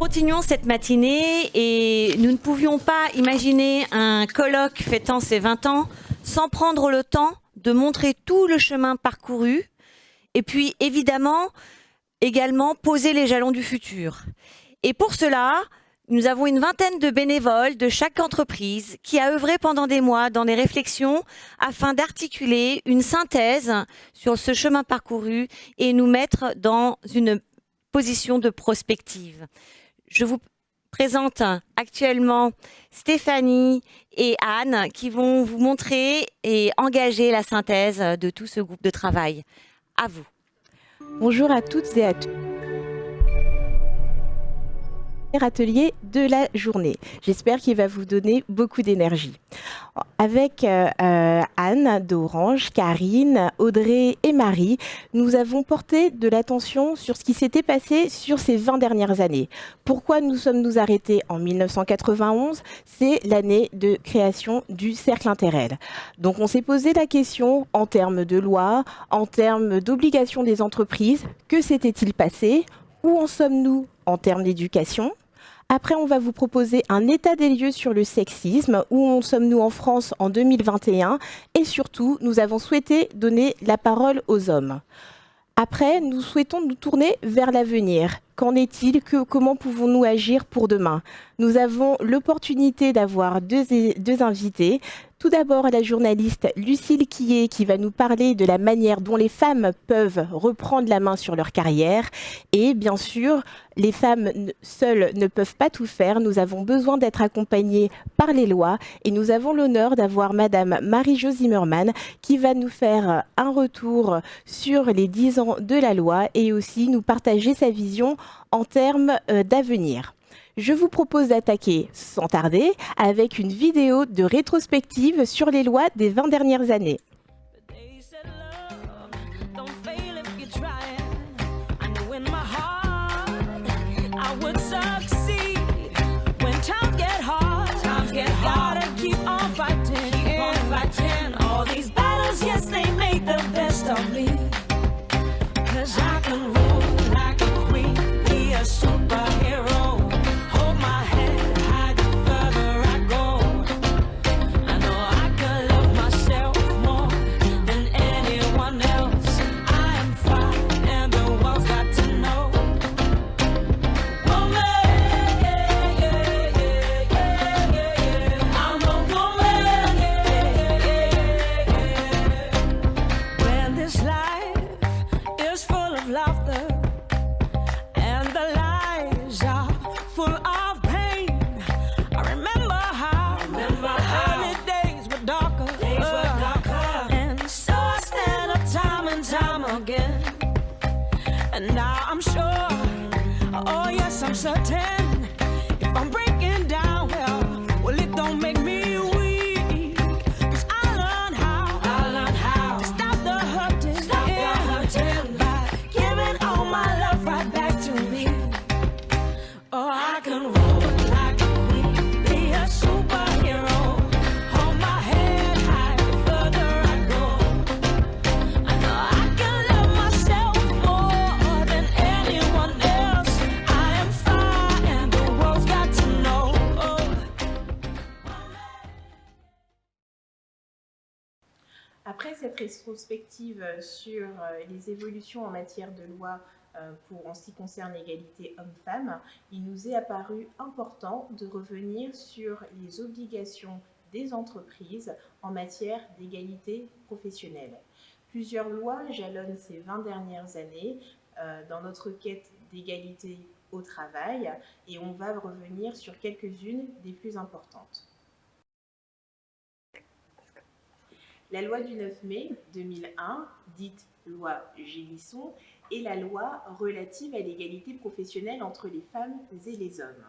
Continuons cette matinée et nous ne pouvions pas imaginer un colloque fêtant ses 20 ans sans prendre le temps de montrer tout le chemin parcouru et puis évidemment également poser les jalons du futur. Et pour cela, nous avons une vingtaine de bénévoles de chaque entreprise qui a œuvré pendant des mois dans des réflexions afin d'articuler une synthèse sur ce chemin parcouru et nous mettre dans une position de prospective. Je vous présente actuellement Stéphanie et Anne qui vont vous montrer et engager la synthèse de tout ce groupe de travail. À vous. Bonjour à toutes et à tous. Atelier de la journée. J'espère qu'il va vous donner beaucoup d'énergie. Avec Anne d'Orange, Karine, Audrey et Marie, nous avons porté de l'attention sur ce qui s'était passé sur ces 20 dernières années. Pourquoi nous sommes-nous arrêtés en 1991? C'est l'année de création du Cercle Interrel. Donc on s'est posé la question en termes de loi, en termes d'obligations des entreprises, que s'était-il passé? Où en sommes-nous en termes d'éducation? Après, on va vous proposer un état des lieux sur le sexisme, où en sommes-nous en France en 2021 et surtout, nous avons souhaité donner la parole aux hommes. Après, nous souhaitons nous tourner vers l'avenir. Qu'en est-il? Comment pouvons-nous agir pour demain? Nous avons l'opportunité d'avoir deux invités. Tout d'abord, la journaliste Lucille Quillet qui va nous parler de la manière dont les femmes peuvent reprendre la main sur leur carrière. Et bien sûr, les femmes seules ne peuvent pas tout faire. Nous avons besoin d'être accompagnées par les lois. Et nous avons l'honneur d'avoir Madame Marie-Jo Zimmermann qui va nous faire un retour sur les 10 ans de la loi et aussi nous partager sa vision en termes d'avenir. Je vous propose d'attaquer sans tarder avec une vidéo de rétrospective sur les lois des 20 dernières années. And now I'm sure, oh yes, I'm certain, if I'm breaking down, well, it don't make me weak, 'cause I learned how to stop the hurting, by giving all my love right back to me. Oh, I can roll like a queen, be a superhero, hold my head high, the further I go. I know I can love myself more than anyone else. I am fire and the world's got to know. Après cette rétrospective sur les évolutions en matière de loi en ce qui concerne l'égalité homme-femme, il nous est apparu important de revenir sur les obligations des entreprises en matière d'égalité professionnelle. Plusieurs lois jalonnent ces 20 dernières années dans notre quête d'égalité au travail et on va revenir sur quelques-unes des plus importantes. La loi du 9 mai 2001, dite loi Génisson, est la loi relative à l'égalité professionnelle entre les femmes et les hommes.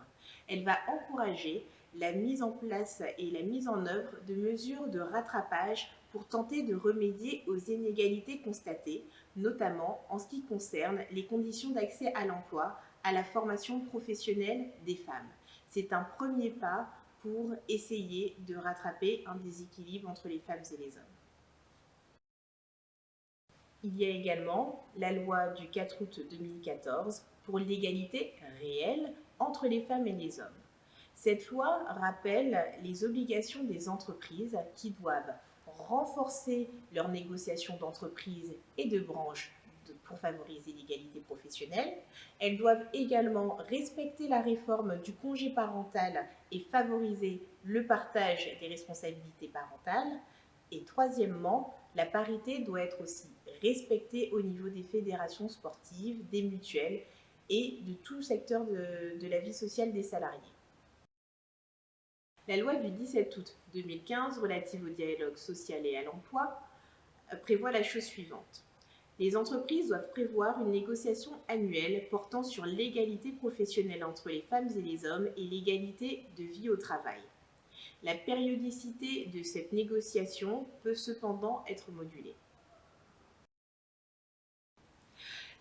Elle va encourager la mise en place et la mise en œuvre de mesures de rattrapage pour tenter de remédier aux inégalités constatées, notamment en ce qui concerne les conditions d'accès à l'emploi, à la formation professionnelle des femmes. C'est un premier pas pour essayer de rattraper un déséquilibre entre les femmes et les hommes. Il y a également la loi du 4 août 2014 pour l'égalité réelle entre les femmes et les hommes. Cette loi rappelle les obligations des entreprises qui doivent renforcer leurs négociations d'entreprise et de branche pour favoriser l'égalité professionnelle. Elles doivent également respecter la réforme du congé parental et favoriser le partage des responsabilités parentales. Et troisièmement, la parité doit être aussi respectée au niveau des fédérations sportives, des mutuelles et de tout secteur de la vie sociale des salariés. La loi du 17 août 2015 relative au dialogue social et à l'emploi prévoit la chose suivante. Les entreprises doivent prévoir une négociation annuelle portant sur l'égalité professionnelle entre les femmes et les hommes et l'égalité de vie au travail. La périodicité de cette négociation peut cependant être modulée.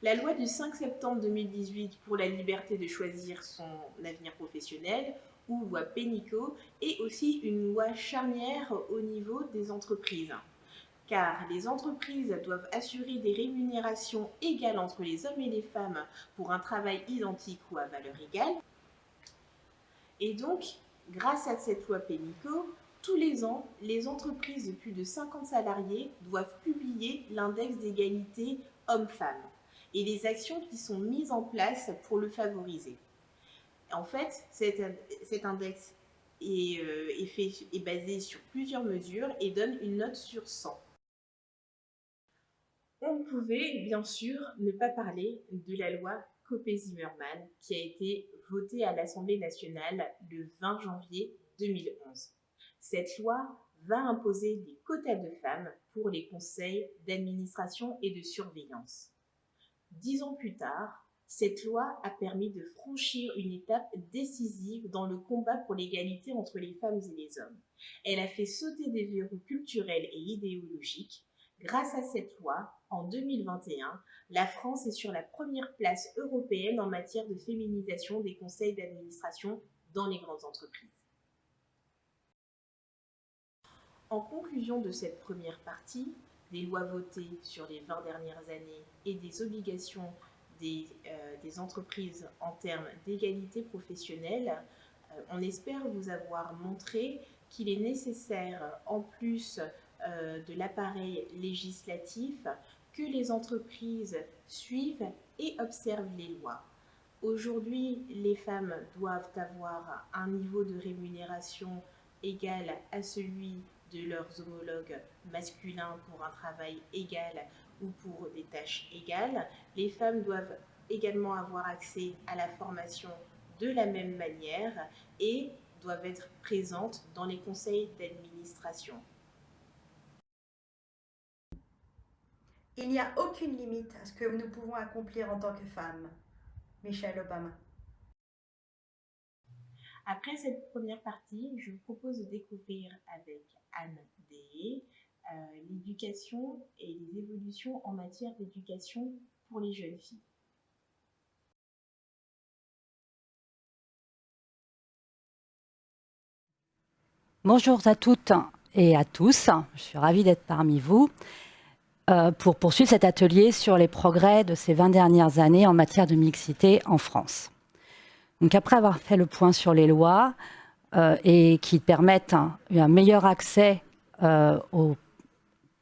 La loi du 5 septembre 2018 pour la liberté de choisir son avenir professionnel, ou loi Pénicaud, est aussi une loi charnière au niveau des entreprises. Car les entreprises doivent assurer des rémunérations égales entre les hommes et les femmes pour un travail identique ou à valeur égale. Et donc, grâce à cette loi Pénicaud, tous les ans, les entreprises de plus de 50 salariés doivent publier l'index d'égalité hommes-femmes et les actions qui sont mises en place pour le favoriser. En fait, cet index est basé sur plusieurs mesures et donne une note sur 100. On ne pouvait bien sûr ne pas parler de la loi Copé-Zimmermann qui a été votée à l'Assemblée nationale le 20 janvier 2011. Cette loi va imposer des quotas de femmes pour les conseils d'administration et de surveillance. 10 ans plus tard, cette loi a permis de franchir une étape décisive dans le combat pour l'égalité entre les femmes et les hommes. Elle a fait sauter des verrous culturels et idéologiques. Grâce à cette loi, en 2021, la France est sur la première place européenne en matière de féminisation des conseils d'administration dans les grandes entreprises. En conclusion de cette première partie, des lois votées sur les 20 dernières années et des obligations des entreprises en termes d'égalité professionnelle, on espère vous avoir montré qu'il est nécessaire, en plus de l'appareil législatif, que les entreprises suivent et observent les lois. Aujourd'hui, les femmes doivent avoir un niveau de rémunération égal à celui de leurs homologues masculins pour un travail égal ou pour des tâches égales. Les femmes doivent également avoir accès à la formation de la même manière et doivent être présentes dans les conseils d'administration. Il n'y a aucune limite à ce que nous pouvons accomplir en tant que femmes. Michelle Obama. Après cette première partie, je vous propose de découvrir avec Anne Deshayes l'éducation et les évolutions en matière d'éducation pour les jeunes filles. Bonjour à toutes et à tous, je suis ravie d'être parmi vous pour poursuivre cet atelier sur les progrès de ces 20 dernières années en matière de mixité en France. Donc après avoir fait le point sur les lois et qui permettent un meilleur accès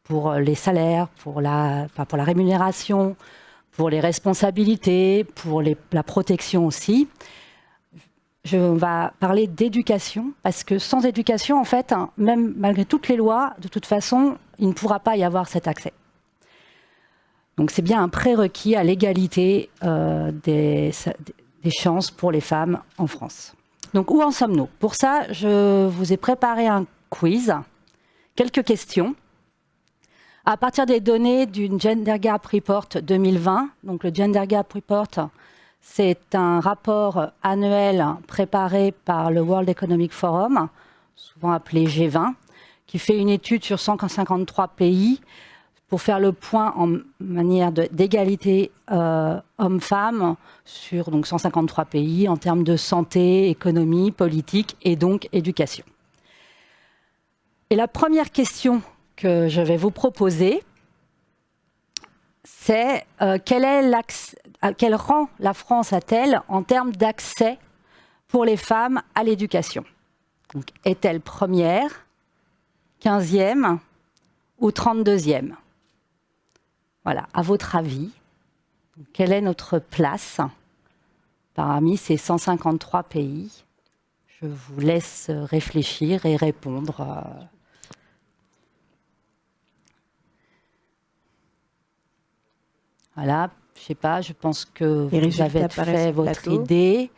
pour les salaires, pour la rémunération, pour les responsabilités, pour la protection aussi, je vais parler d'éducation, parce que sans éducation, en fait, même malgré toutes les lois, de toute façon, il ne pourra pas y avoir cet accès. Donc c'est bien un prérequis à l'égalité des chances pour les femmes en France. Donc où en sommes-nous? Pour ça, je vous ai préparé un quiz, quelques questions. À partir des données du Gender Gap Report 2020, donc le Gender Gap Report, c'est un rapport annuel préparé par le World Economic Forum, souvent appelé G20, qui fait une étude sur 153 pays pour faire le point en manière d'égalité hommes-femmes sur donc 153 pays en termes de santé, économie, politique et donc éducation. Et la première question que je vais vous proposer, c'est quel rang la France a-t-elle en termes d'accès pour les femmes à l'éducation? Donc, est-elle première, 15e ou 32e? Voilà, à votre avis, quelle est notre place parmi ces 153 pays? Je vous laisse réfléchir et répondre. Voilà, je ne sais pas, je pense que vous avez fait votre idée.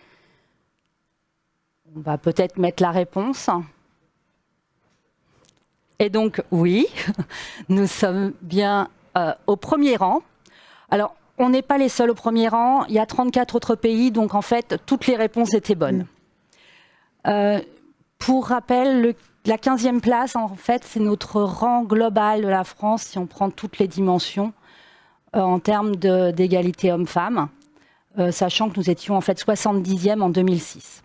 On va peut-être mettre la réponse. Et donc, oui, nous sommes bien au premier rang. Alors, on n'est pas les seuls au premier rang. Il y a 34 autres pays, donc en fait, toutes les réponses étaient bonnes. Pour rappel, la 15e place, en fait, c'est notre rang global de la France, si on prend toutes les dimensions, en termes d'égalité homme-femme, sachant que nous étions en fait 70e en 2006.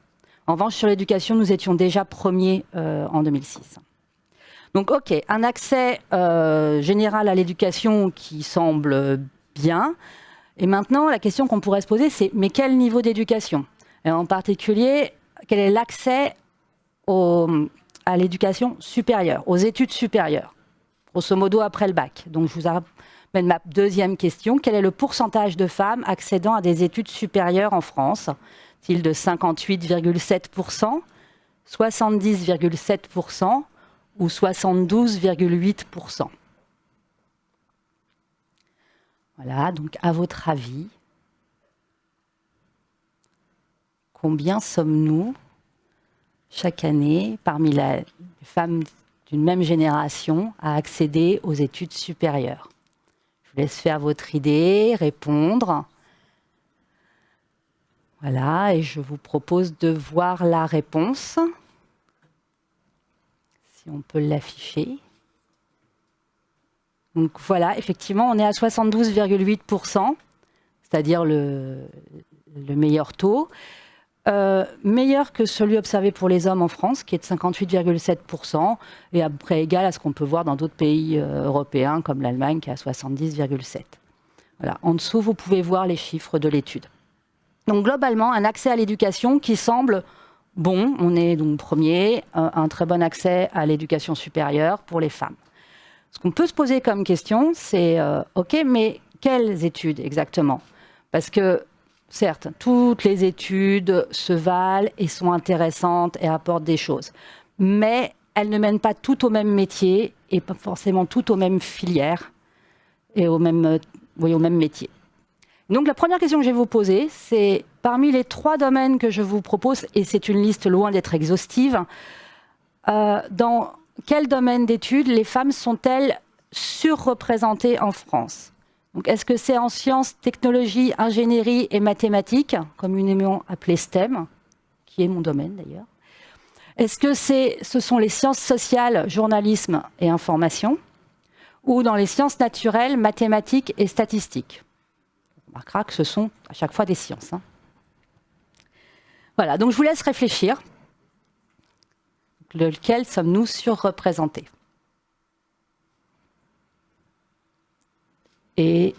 En revanche, sur l'éducation, nous étions déjà premiers en 2006. Donc, OK, un accès général à l'éducation qui semble bien. Et maintenant, la question qu'on pourrait se poser, c'est mais quel niveau d'éducation? Et en particulier, quel est l'accès à l'éducation supérieure, aux études supérieures, grosso modo après le bac. Donc, je vous amène ma deuxième question. Quel est le pourcentage de femmes accédant à des études supérieures en France? Est-il de 58,7%, 70,7% ou 72,8%? Voilà, donc à votre avis, combien sommes-nous chaque année parmi les femmes d'une même génération à accéder aux études supérieures? Je vous laisse faire votre idée, répondre. Voilà, et je vous propose de voir la réponse. Si on peut l'afficher. Donc voilà, effectivement, on est à 72,8%, c'est-à-dire le meilleur taux. Meilleur que celui observé pour les hommes en France, qui est de 58,7%, et après égal à ce qu'on peut voir dans d'autres pays européens, comme l'Allemagne, qui est à 70,7%. Voilà. En dessous, vous pouvez voir les chiffres de l'étude. Donc globalement, un accès à l'éducation qui semble bon. On est donc premier, un très bon accès à l'éducation supérieure pour les femmes. Ce qu'on peut se poser comme question, c'est OK, mais quelles études exactement? Parce que certes, toutes les études se valent et sont intéressantes et apportent des choses. Mais elles ne mènent pas toutes au même métier et pas forcément toutes aux mêmes filières et au même métier. Donc la première question que je vais vous poser, c'est parmi les 3 domaines que je vous propose, et c'est une liste loin d'être exhaustive, dans quel domaine d'études les femmes sont-elles surreprésentées en France? Donc, est-ce que c'est en sciences, technologies, ingénierie et mathématiques, communément appelé STEM, qui est mon domaine d'ailleurs? Est-ce que ce sont les sciences sociales, journalisme et information, ou dans les sciences naturelles, mathématiques et statistiques? On remarquera que ce sont à chaque fois des sciences. Voilà, donc je vous laisse réfléchir. Lequel sommes-nous surreprésentés? Et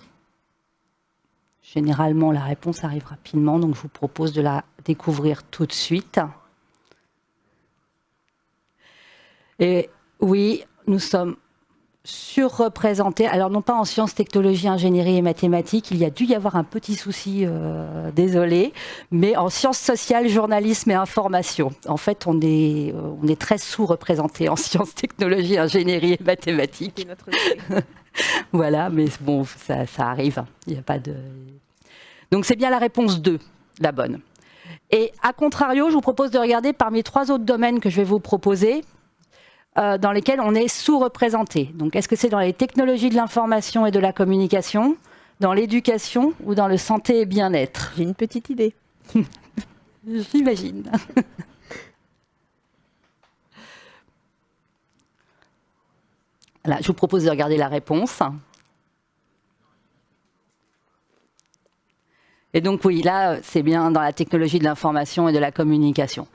généralement, la réponse arrive rapidement, donc je vous propose de la découvrir tout de suite. Et oui, nous sommes surreprésentés. Alors, non pas en sciences, technologies, ingénierie et mathématiques, il y a dû y avoir un petit souci, désolé, mais en sciences sociales, journalisme et information. En fait, on est très sous-représentés en sciences, technologies, ingénierie et mathématiques. C'est notre Voilà, mais bon, ça arrive. Il y a pas de... Donc, c'est bien la réponse 2, la bonne. Et à contrario, je vous propose de regarder parmi 3 autres domaines que je vais vous proposer, dans lesquels on est sous-représenté. Donc, est-ce que c'est dans les technologies de l'information et de la communication, dans l'éducation ou dans le santé et bien-être? J'ai une petite idée. J'imagine. Là, je vous propose de regarder la réponse. Et donc, oui, là, c'est bien dans la technologie de l'information et de la communication.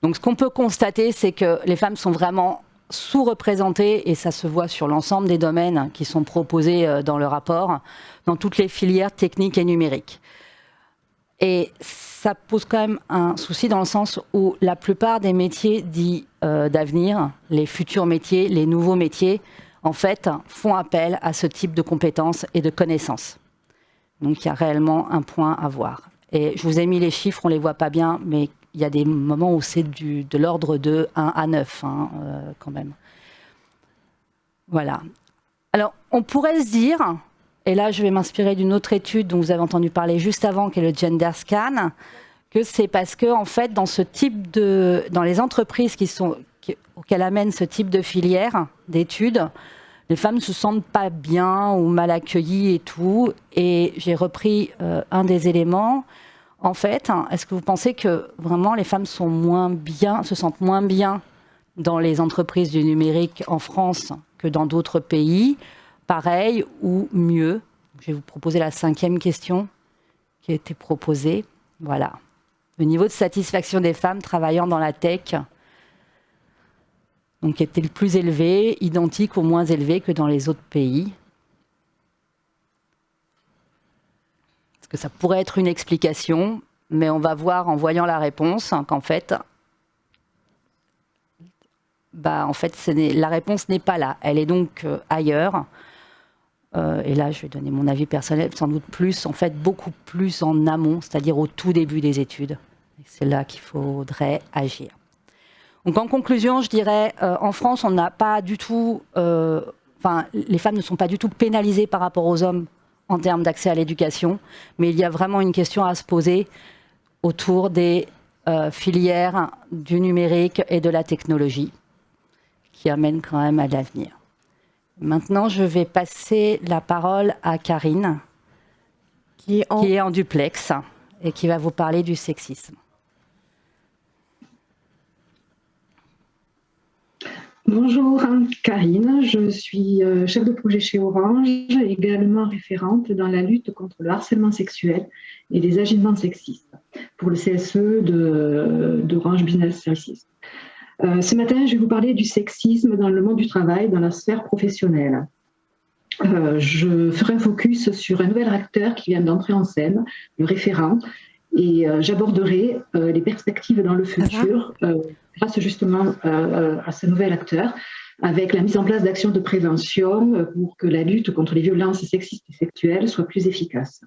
Donc, ce qu'on peut constater, c'est que les femmes sont vraiment sous-représentées, et ça se voit sur l'ensemble des domaines qui sont proposés dans le rapport, dans toutes les filières techniques et numériques. Et ça pose quand même un souci dans le sens où la plupart des métiers dits d'avenir, les futurs métiers, les nouveaux métiers, en fait, font appel à ce type de compétences et de connaissances. Donc il y a réellement un point à voir. Et je vous ai mis les chiffres, on ne les voit pas bien, mais il y a des moments où c'est de l'ordre de 1 à 9, quand même. Voilà. Alors, on pourrait se dire, et là je vais m'inspirer d'une autre étude dont vous avez entendu parler juste avant, qui est le Gender Scan, que c'est parce que, en fait, dans les entreprises auxquelles amène ce type de filière d'études, les femmes ne se sentent pas bien ou mal accueillies et tout. Et j'ai repris un des éléments. En fait, est-ce que vous pensez que vraiment les femmes se sentent moins bien dans les entreprises du numérique en France que dans d'autres pays, pareil ou mieux? Je vais vous proposer la 5e question qui a été proposée. Voilà. Le niveau de satisfaction des femmes travaillant dans la tech, donc était le plus élevé, identique ou moins élevé que dans les autres pays. Parce que ça pourrait être une explication, mais on va voir en voyant la réponse qu'en fait, la réponse n'est pas là. Elle est donc ailleurs. Et là, je vais donner mon avis personnel, sans doute beaucoup plus en amont, c'est-à-dire au tout début des études. C'est là qu'il faudrait agir. Donc en conclusion, je dirais, en France, on n'a pas du tout, les femmes ne sont pas du tout pénalisées par rapport aux hommes en termes d'accès à l'éducation, mais il y a vraiment une question à se poser autour des filières du numérique et de la technologie qui amènent quand même à l'avenir. Maintenant, je vais passer la parole à Karine, qui est en duplex et qui va vous parler du sexisme. Bonjour, Karine, je suis chef de projet chez Orange, également référente dans la lutte contre le harcèlement sexuel et les agissements sexistes pour le CSE d'Orange Business Services. Ce matin, je vais vous parler du sexisme dans le monde du travail, dans la sphère professionnelle. Je ferai un focus sur un nouvel acteur qui vient d'entrer en scène, le référent, et j'aborderai les perspectives dans le futur grâce justement à ce nouvel acteur, avec la mise en place d'actions de prévention pour que la lutte contre les violences sexistes et sexuelles soit plus efficace.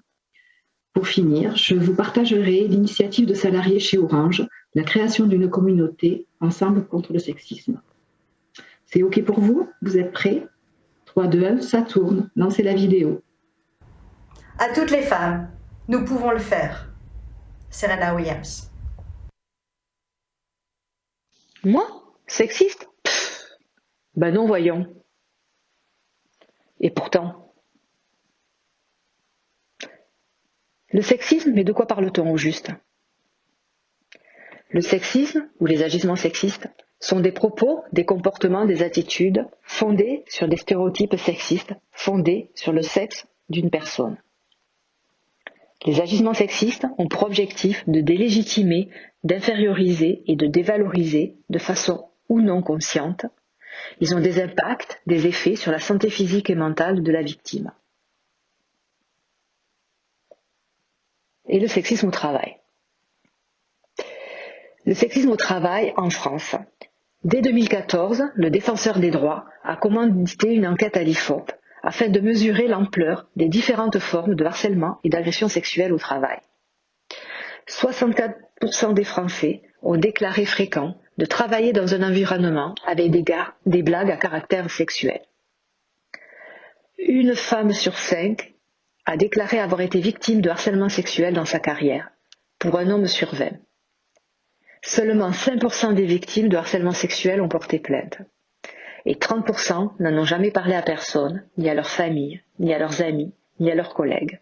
Pour finir, je vous partagerai l'initiative de salariés chez Orange, la création d'une communauté ensemble contre le sexisme. C'est OK pour vous? Vous êtes prêts? 3, 2, 1, ça tourne. Lancez la vidéo. À toutes les femmes, nous pouvons le faire. Serena Williams. Moi? Sexiste? Ben non, voyons. Et pourtant. Le sexisme, mais de quoi parle-t-on au juste? Le sexisme, ou les agissements sexistes, sont des propos, des comportements, des attitudes fondés sur des stéréotypes sexistes, fondés sur le sexe d'une personne. Les agissements sexistes ont pour objectif de délégitimer, d'inférioriser et de dévaloriser de façon ou non consciente. Ils ont des impacts, des effets sur la santé physique et mentale de la victime. Et le sexisme au travail. Le sexisme au travail en France. Dès 2014, le Défenseur des droits a commandité une enquête à l'IFOP afin de mesurer l'ampleur des différentes formes de harcèlement et d'agression sexuelle au travail. 64% des Français ont déclaré fréquent de travailler dans un environnement avec des blagues à caractère sexuel. Une femme sur 5 a déclaré avoir été victime de harcèlement sexuel dans sa carrière, pour un homme sur 20. Seulement 5% des victimes de harcèlement sexuel ont porté plainte. Et 30% n'en ont jamais parlé à personne, ni à leur famille, ni à leurs amis, ni à leurs collègues.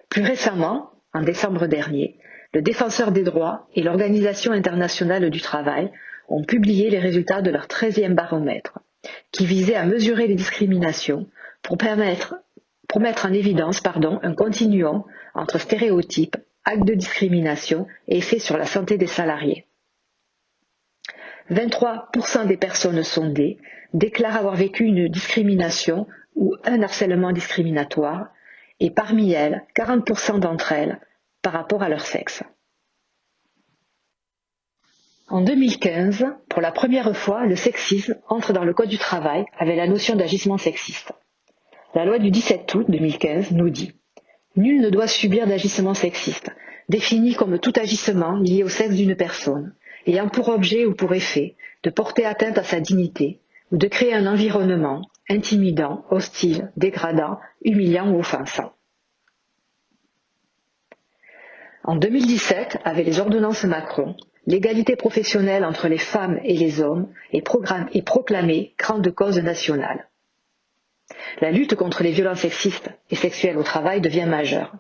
Plus récemment, en décembre dernier, le Défenseur des droits et l'Organisation internationale du travail ont publié les résultats de leur 13e baromètre, qui visait à mesurer les discriminations pour mettre en évidence un continuum entre stéréotypes, actes de discrimination et effets sur la santé des salariés. 23% des personnes sondées déclarent avoir vécu une discrimination ou un harcèlement discriminatoire, et parmi elles, 40% d'entre elles par rapport à leur sexe. En 2015, pour la première fois, le sexisme entre dans le Code du travail avec la notion d'agissement sexiste. La loi du 17 août 2015 nous dit « Nul ne doit subir d'agissement sexiste, défini comme tout agissement lié au sexe d'une personne, ayant pour objet ou pour effet de porter atteinte à sa dignité ou de créer un environnement intimidant, hostile, dégradant, humiliant ou offensant. » En 2017, avec les ordonnances Macron, l'égalité professionnelle entre les femmes et les hommes est proclamée grande cause nationale. La lutte contre les violences sexistes et sexuelles au travail devient majeure,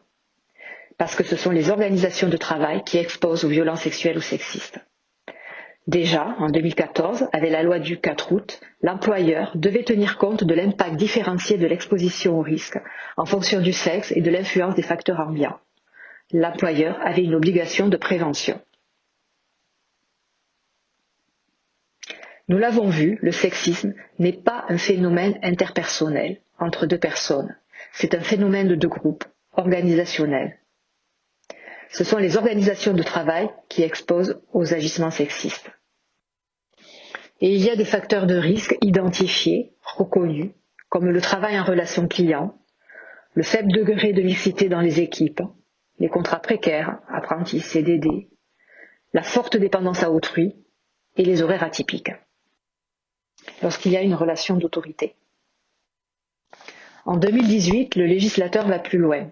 parce que ce sont les organisations de travail qui exposent aux violences sexuelles ou sexistes. Déjà, en 2014, avec la loi du 4 août, l'employeur devait tenir compte de l'impact différencié de l'exposition au risque en fonction du sexe et de l'influence des facteurs ambiants. L'employeur avait une obligation de prévention. Nous l'avons vu, le sexisme n'est pas un phénomène interpersonnel entre deux personnes, c'est un phénomène de groupe, organisationnel. Ce sont les organisations de travail qui exposent aux agissements sexistes. Et il y a des facteurs de risque identifiés, reconnus, comme le travail en relation client, le faible degré de mixité dans les équipes, les contrats précaires, apprentis, CDD, la forte dépendance à autrui et les horaires atypiques, lorsqu'il y a une relation d'autorité. En 2018, le législateur va plus loin.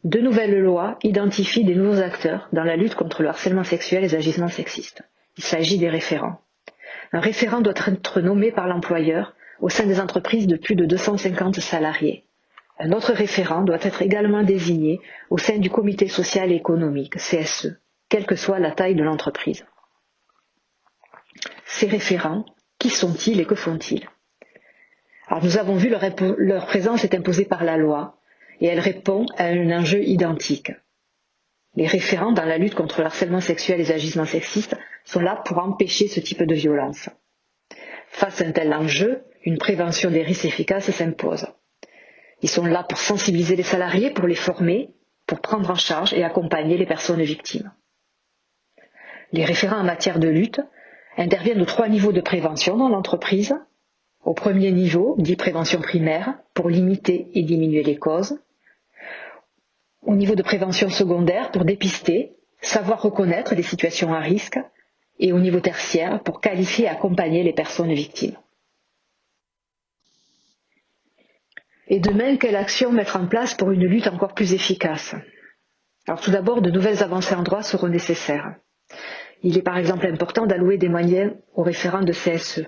2 nouvelles lois identifient des nouveaux acteurs dans la lutte contre le harcèlement sexuel et les agissements sexistes. Il s'agit des référents. Un référent doit être nommé par l'employeur au sein des entreprises de plus de 250 salariés. Un autre référent doit être également désigné au sein du comité social et économique, CSE, quelle que soit la taille de l'entreprise. Ces référents, qui sont-ils et que font-ils? Alors nous avons vu leur présence est imposée par la loi et elle répond à un enjeu identique. Les référents dans la lutte contre le harcèlement sexuel et les agissements sexistes sont là pour empêcher ce type de violence. Face à un tel enjeu, une prévention des risques efficace s'impose. Ils sont là pour sensibiliser les salariés, pour les former, pour prendre en charge et accompagner les personnes victimes. Les référents en matière de lutte interviennent aux 3 niveaux de prévention dans l'entreprise. Au premier niveau, dit prévention primaire, pour limiter et diminuer les causes. Au niveau de prévention secondaire, pour dépister, savoir reconnaître des situations à risque. Et au niveau tertiaire, pour qualifier et accompagner les personnes victimes. Et demain, quelle action mettre en place pour une lutte encore plus efficace? Alors tout d'abord, de nouvelles avancées en droit seront nécessaires. Il est par exemple important d'allouer des moyens aux référents de CSE.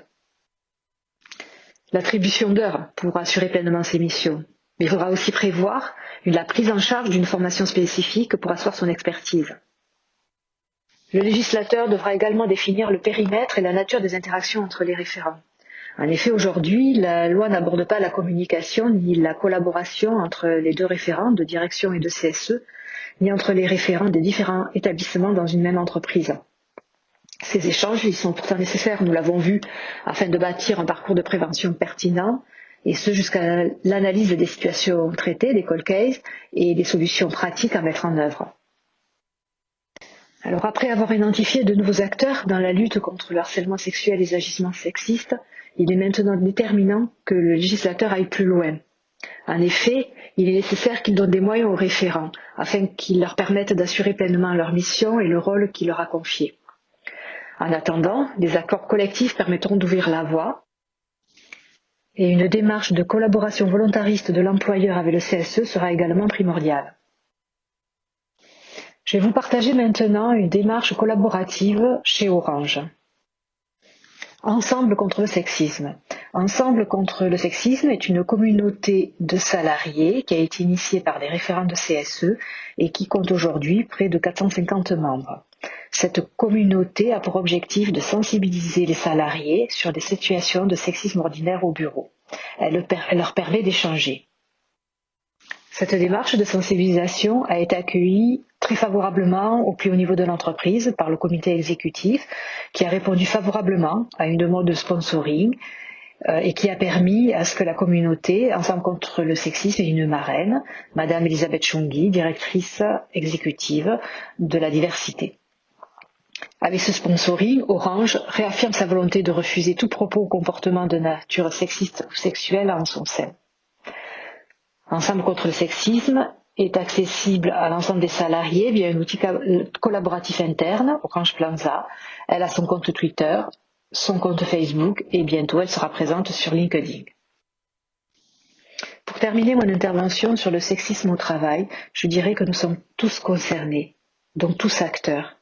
L'attribution d'heures pour assurer pleinement ses missions. Mais il faudra aussi prévoir la prise en charge d'une formation spécifique pour asseoir son expertise. Le législateur devra également définir le périmètre et la nature des interactions entre les référents. En effet, aujourd'hui, la loi n'aborde pas la communication ni la collaboration entre les 2 référents de direction et de CSE, ni entre les référents des différents établissements dans une même entreprise. Ces échanges, ils sont pourtant nécessaires, nous l'avons vu, afin de bâtir un parcours de prévention pertinent, et ce jusqu'à l'analyse des situations traitées, des cold cases, et des solutions pratiques à mettre en œuvre. Alors après avoir identifié de nouveaux acteurs dans la lutte contre le harcèlement sexuel et les agissements sexistes, il est maintenant déterminant que le législateur aille plus loin. En effet, il est nécessaire qu'il donne des moyens aux référents, afin qu'ils leur permettent d'assurer pleinement leur mission et le rôle qu'il leur a confié. En attendant, des accords collectifs permettront d'ouvrir la voie et une démarche de collaboration volontariste de l'employeur avec le CSE sera également primordiale. Je vais vous partager maintenant une démarche collaborative chez Orange. Ensemble contre le sexisme. Ensemble contre le sexisme est une communauté de salariés qui a été initiée par des référents de CSE et qui compte aujourd'hui près de 450 membres. Cette communauté a pour objectif de sensibiliser les salariés sur des situations de sexisme ordinaire au bureau. Elle leur permet d'échanger. Cette démarche de sensibilisation a été accueillie très très favorablement au plus haut niveau de l'entreprise par le comité exécutif qui a répondu favorablement à une demande de sponsoring et qui a permis à ce que la communauté, Ensemble contre le sexisme, ait une marraine, Madame Elisabeth Chongui, directrice exécutive de la diversité. Avec ce sponsoring, Orange réaffirme sa volonté de refuser tout propos ou comportement de nature sexiste ou sexuelle en son sein. Ensemble contre le sexisme est accessible à l'ensemble des salariés via un outil collaboratif interne, Orange Plaza. Elle a son compte Twitter, son compte Facebook et bientôt elle sera présente sur LinkedIn. Pour terminer mon intervention sur le sexisme au travail, je dirais que nous sommes tous concernés, donc tous acteurs.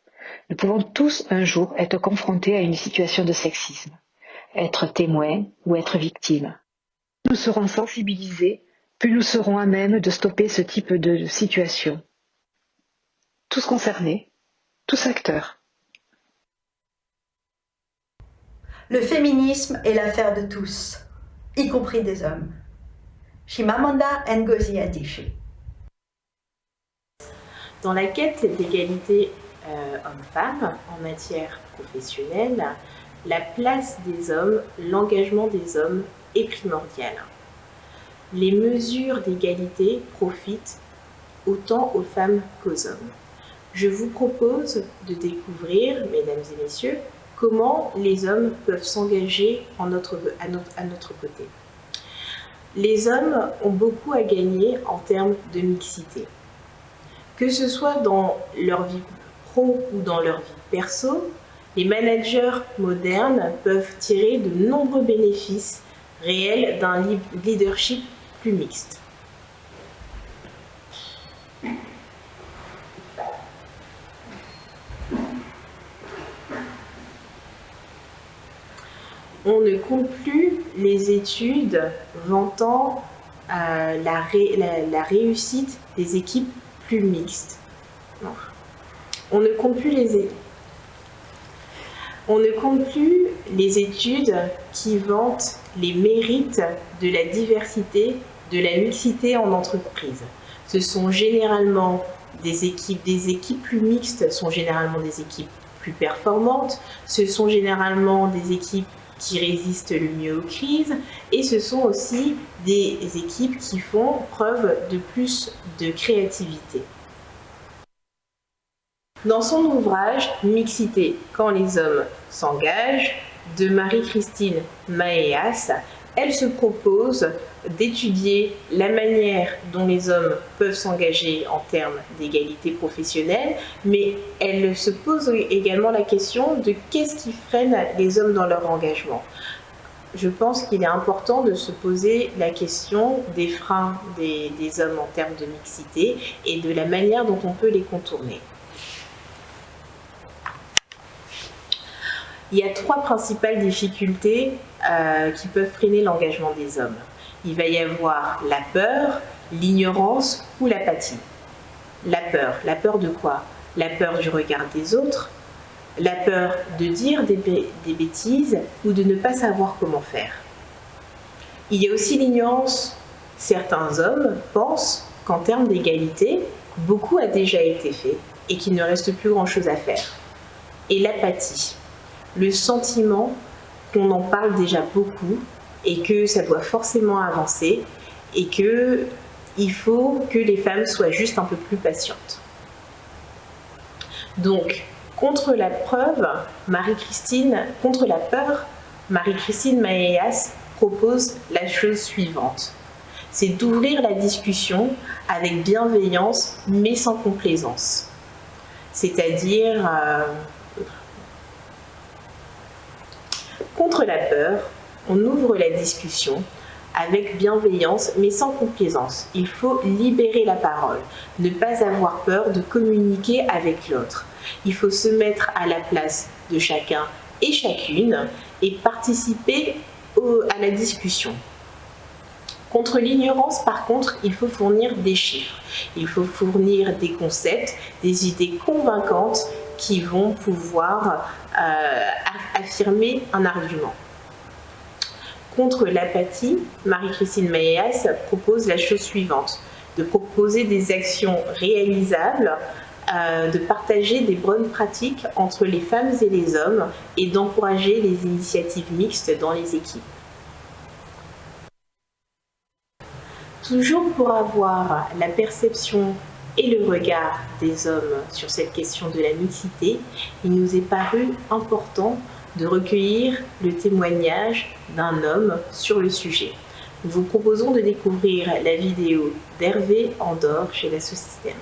Nous pouvons tous un jour être confrontés à une situation de sexisme, être témoins ou être victimes. Plus nous serons sensibilisés, plus nous serons à même de stopper ce type de situation. Tous concernés, tous acteurs. Le féminisme est l'affaire de tous, y compris des hommes. Chimamanda Ngozi Adichie. Dans la quête d'égalité hommes-femmes en matière professionnelle, la place des hommes, l'engagement des hommes est primordial. Les mesures d'égalité profitent autant aux femmes qu'aux hommes. Je vous propose de découvrir, mesdames et messieurs, comment les hommes peuvent s'engager à notre côté. Les hommes ont beaucoup à gagner en termes de mixité. Que ce soit dans leur vie pro ou dans leur vie perso, les managers modernes peuvent tirer de nombreux bénéfices réels d'un leadership plus mixte. On ne compte plus les études vantant la réussite des équipes plus mixtes. Non. On ne compte plus les études qui vantent les mérites de la diversité, de la mixité en entreprise. Ce sont généralement des équipes plus mixtes sont généralement des équipes plus performantes, ce sont généralement des équipes qui résistent le mieux aux crises, et ce sont aussi des équipes qui font preuve de plus de créativité. Dans son ouvrage « Mixité, quand les hommes s'engagent » de Marie-Christine Maéas, elle se propose d'étudier la manière dont les hommes peuvent s'engager en termes d'égalité professionnelle, mais elle se pose également la question de qu'est-ce qui freine les hommes dans leur engagement. Je pense qu'il est important de se poser la question des freins des hommes en termes de mixité et de la manière dont on peut les contourner. Il y a trois principales difficultés qui peuvent freiner l'engagement des hommes. Il va y avoir la peur, l'ignorance ou l'apathie. La peur de quoi? La peur du regard des autres, la peur de dire des bêtises ou de ne pas savoir comment faire. Il y a aussi l'ignorance. Certains hommes pensent qu'en termes d'égalité, beaucoup a déjà été fait et qu'il ne reste plus grand-chose à faire. Et l'apathie, le sentiment qu'on en parle déjà beaucoup et que ça doit forcément avancer et qu'il faut que les femmes soient juste un peu plus patientes. Donc, contre la peur, Marie-Christine Maéas propose la chose suivante. C'est d'ouvrir la discussion avec bienveillance mais sans complaisance. C'est-à-dire, contre la peur, on ouvre la discussion avec bienveillance mais sans complaisance. Il faut libérer la parole, ne pas avoir peur de communiquer avec l'autre. Il faut se mettre à la place de chacun et chacune et participer à la discussion. Contre l'ignorance, par contre, il faut fournir des chiffres, il faut fournir des concepts, des idées convaincantes qui vont pouvoir affirmer un argument. Contre l'apathie, Marie-Christine Maéas propose la chose suivante, de proposer des actions réalisables de partager des bonnes pratiques entre les femmes et les hommes et d'encourager les initiatives mixtes dans les équipes. Toujours pour avoir la perception et le regard des hommes sur cette question de la mixité, il nous est paru important de recueillir le témoignage d'un homme sur le sujet. Nous vous proposons de découvrir la vidéo d'Hervé Andor chez Dassault Systèmes.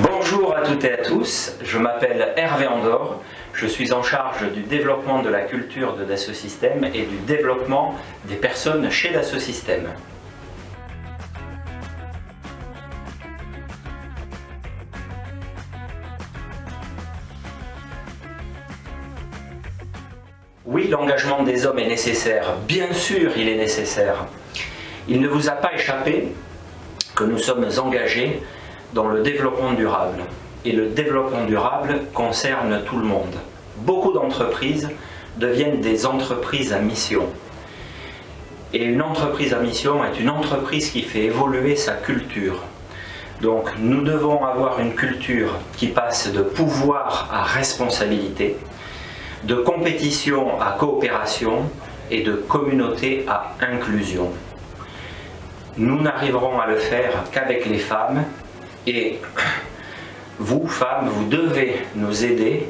Bonjour à toutes et à tous, je m'appelle Hervé Andor, je suis en charge du développement de la culture de Dassault Systèmes et du développement des personnes chez Dassault Systèmes. Oui, l'engagement des hommes est nécessaire, bien sûr il est nécessaire. Il ne vous a pas échappé que nous sommes engagés dans le développement durable. Et le développement durable concerne tout le monde. Beaucoup d'entreprises deviennent des entreprises à mission. Et une entreprise à mission est une entreprise qui fait évoluer sa culture. Donc nous devons avoir une culture qui passe de pouvoir à responsabilité, de compétition à coopération et de communauté à inclusion. Nous n'arriverons à le faire qu'avec les femmes et vous, femmes, vous devez nous aider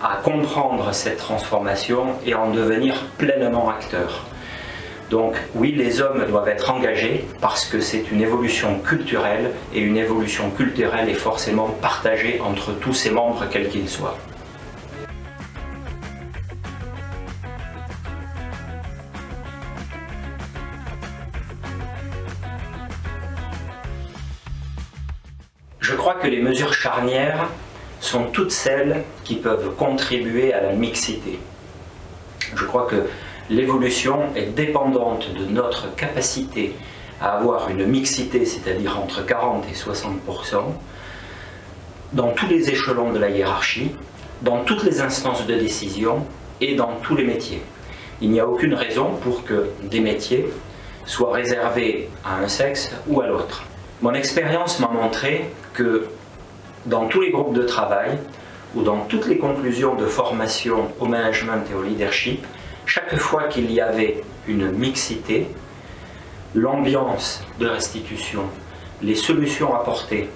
à comprendre cette transformation et en devenir pleinement acteurs. Donc oui, les hommes doivent être engagés parce que c'est une évolution culturelle et une évolution culturelle est forcément partagée entre tous ses membres, quels qu'ils soient. Je crois que les mesures charnières sont toutes celles qui peuvent contribuer à la mixité. Je crois que l'évolution est dépendante de notre capacité à avoir une mixité, c'est-à-dire entre 40 et 60%, dans tous les échelons de la hiérarchie, dans toutes les instances de décision et dans tous les métiers. Il n'y a aucune raison pour que des métiers soient réservés à un sexe ou à l'autre. Mon expérience m'a montré que dans tous les groupes de travail ou dans toutes les conclusions de formation au management et au leadership, chaque fois qu'il y avait une mixité, l'ambiance de restitution, les solutions apportées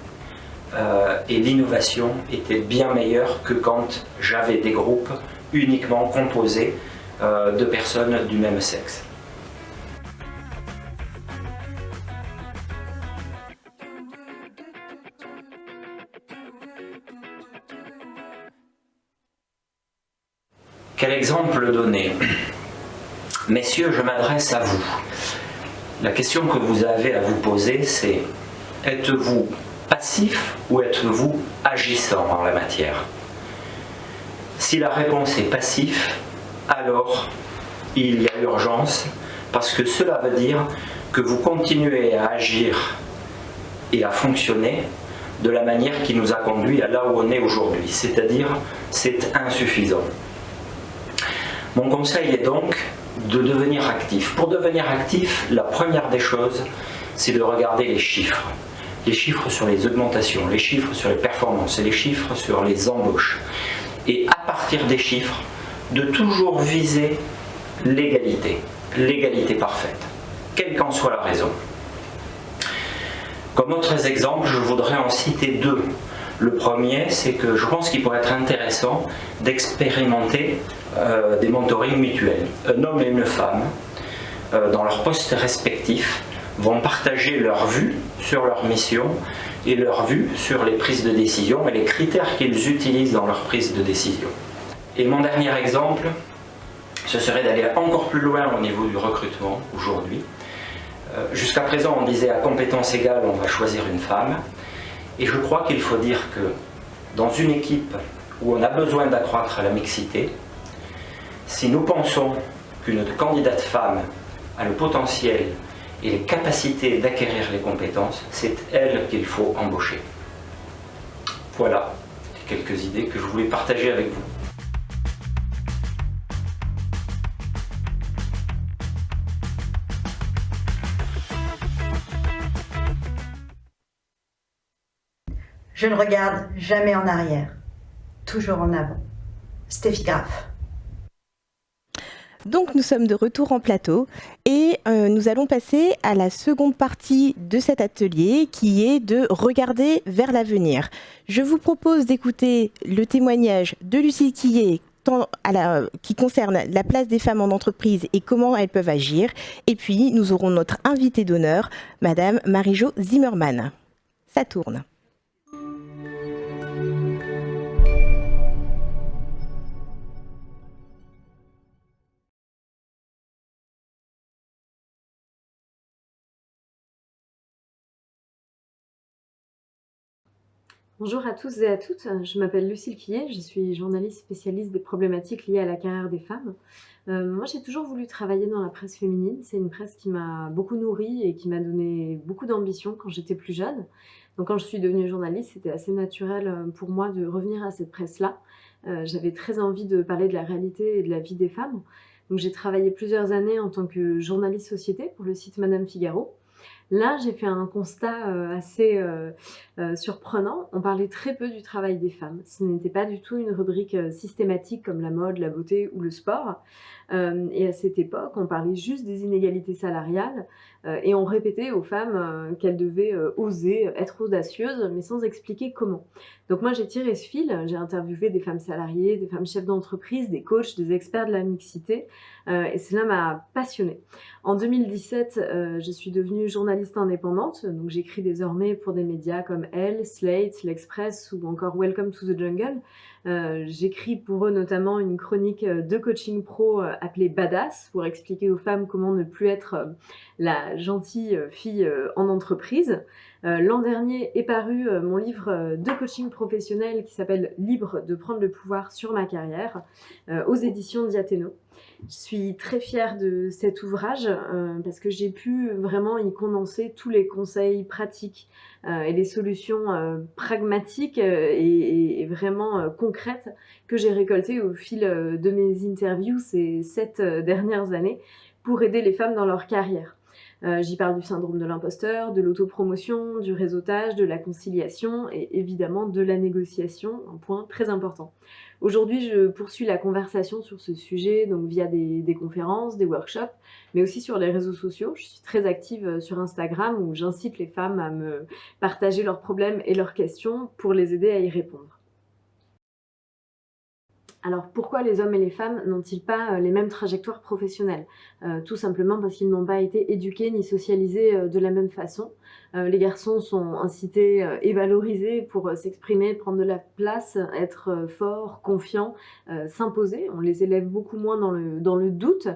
et l'innovation étaient bien meilleures que quand j'avais des groupes uniquement composés de personnes du même sexe. Quel exemple donner? Messieurs, je m'adresse à vous. La question que vous avez à vous poser, c'est: êtes-vous passif ou êtes-vous agissant en la matière? Si la réponse est passif, alors il y a urgence, parce que cela veut dire que vous continuez à agir et à fonctionner de la manière qui nous a conduit à là où on est aujourd'hui, c'est-à-dire c'est insuffisant. Mon conseil est donc de devenir actif. Pour devenir actif, la première des choses, c'est de regarder les chiffres. Les chiffres sur les augmentations, les chiffres sur les performances, les chiffres sur les embauches. Et à partir des chiffres, de toujours viser l'égalité, l'égalité parfaite, quelle qu'en soit la raison. Comme autres exemples, je voudrais en citer deux. Le premier, c'est que je pense qu'il pourrait être intéressant d'expérimenter des mentorings mutuels. Un homme et une femme, dans leurs postes respectifs, vont partager leur vue sur leur mission et leur vue sur les prises de décision et les critères qu'ils utilisent dans leur prise de décision. Et mon dernier exemple, ce serait d'aller encore plus loin au niveau du recrutement aujourd'hui. Jusqu'à présent, on disait à compétence égale, on va choisir une femme. Et je crois qu'il faut dire que dans une équipe où on a besoin d'accroître la mixité, si nous pensons qu'une candidate femme a le potentiel et les capacités d'acquérir les compétences, c'est elle qu'il faut embaucher. Voilà. quelques idées que je voulais partager avec vous. Je ne regarde jamais en arrière, toujours en avant. Steffi Graf. Donc nous sommes de retour en plateau et nous allons passer à la seconde partie de cet atelier qui est de regarder vers l'avenir. Je vous propose d'écouter le témoignage de Lucille Quillet qui concerne la place des femmes en entreprise et comment elles peuvent agir. Et puis nous aurons notre invitée d'honneur, Madame Marie-Jo Zimmermann. Ça tourne. Bonjour à tous et à toutes, je m'appelle Lucille Quillet, je suis journaliste spécialiste des problématiques liées à la carrière des femmes. Moi j'ai toujours voulu travailler dans la presse féminine, c'est une presse qui m'a beaucoup nourrie et qui m'a donné beaucoup d'ambition quand j'étais plus jeune. Donc quand je suis devenue journaliste, c'était assez naturel pour moi de revenir à cette presse-là. J'avais très envie de parler de la réalité et de la vie des femmes. Donc j'ai travaillé plusieurs années en tant que journaliste société pour le site Madame Figaro. Là, j'ai fait un constat assez surprenant. On parlait très peu du travail des femmes. Ce n'était pas du tout une rubrique systématique comme la mode, la beauté ou le sport. Et à cette époque, on parlait juste des inégalités salariales et on répétait aux femmes qu'elles devaient oser, être audacieuses, mais sans expliquer comment. Donc moi, j'ai tiré ce fil. J'ai interviewé des femmes salariées, des femmes chefs d'entreprise, des coachs, des experts de la mixité. Et cela m'a passionnée. En 2017, je suis devenue journaliste indépendante, donc j'écris désormais pour des médias comme Elle, Slate, L'Express ou encore Welcome to the Jungle. J'écris pour eux notamment une chronique de coaching pro appelée Badass pour expliquer aux femmes comment ne plus être la gentille fille en entreprise. L'an dernier est paru mon livre de coaching professionnel qui s'appelle Libre de prendre le pouvoir sur ma carrière aux éditions Diathéno. Je suis très fière de cet ouvrage parce que j'ai pu vraiment y condenser tous les conseils pratiques et les solutions pragmatiques et vraiment concrètes que j'ai récoltées au fil de mes interviews ces 7 dernières années pour aider les femmes dans leur carrière. J'y parle du syndrome de l'imposteur, de l'autopromotion, du réseautage, de la conciliation et évidemment de la négociation, un point très important. Aujourd'hui, je poursuis la conversation sur ce sujet donc via des conférences, des workshops, mais aussi sur les réseaux sociaux. Je suis très active sur Instagram où j'incite les femmes à me partager leurs problèmes et leurs questions pour les aider à y répondre. Alors pourquoi les hommes et les femmes n'ont-ils pas les mêmes trajectoires professionnelles ? Tout simplement parce qu'ils n'ont pas été éduqués ni socialisés de la même façon. Les garçons sont incités et valorisés pour s'exprimer, prendre de la place, être forts, confiants, s'imposer. On les élève beaucoup moins dans le doute.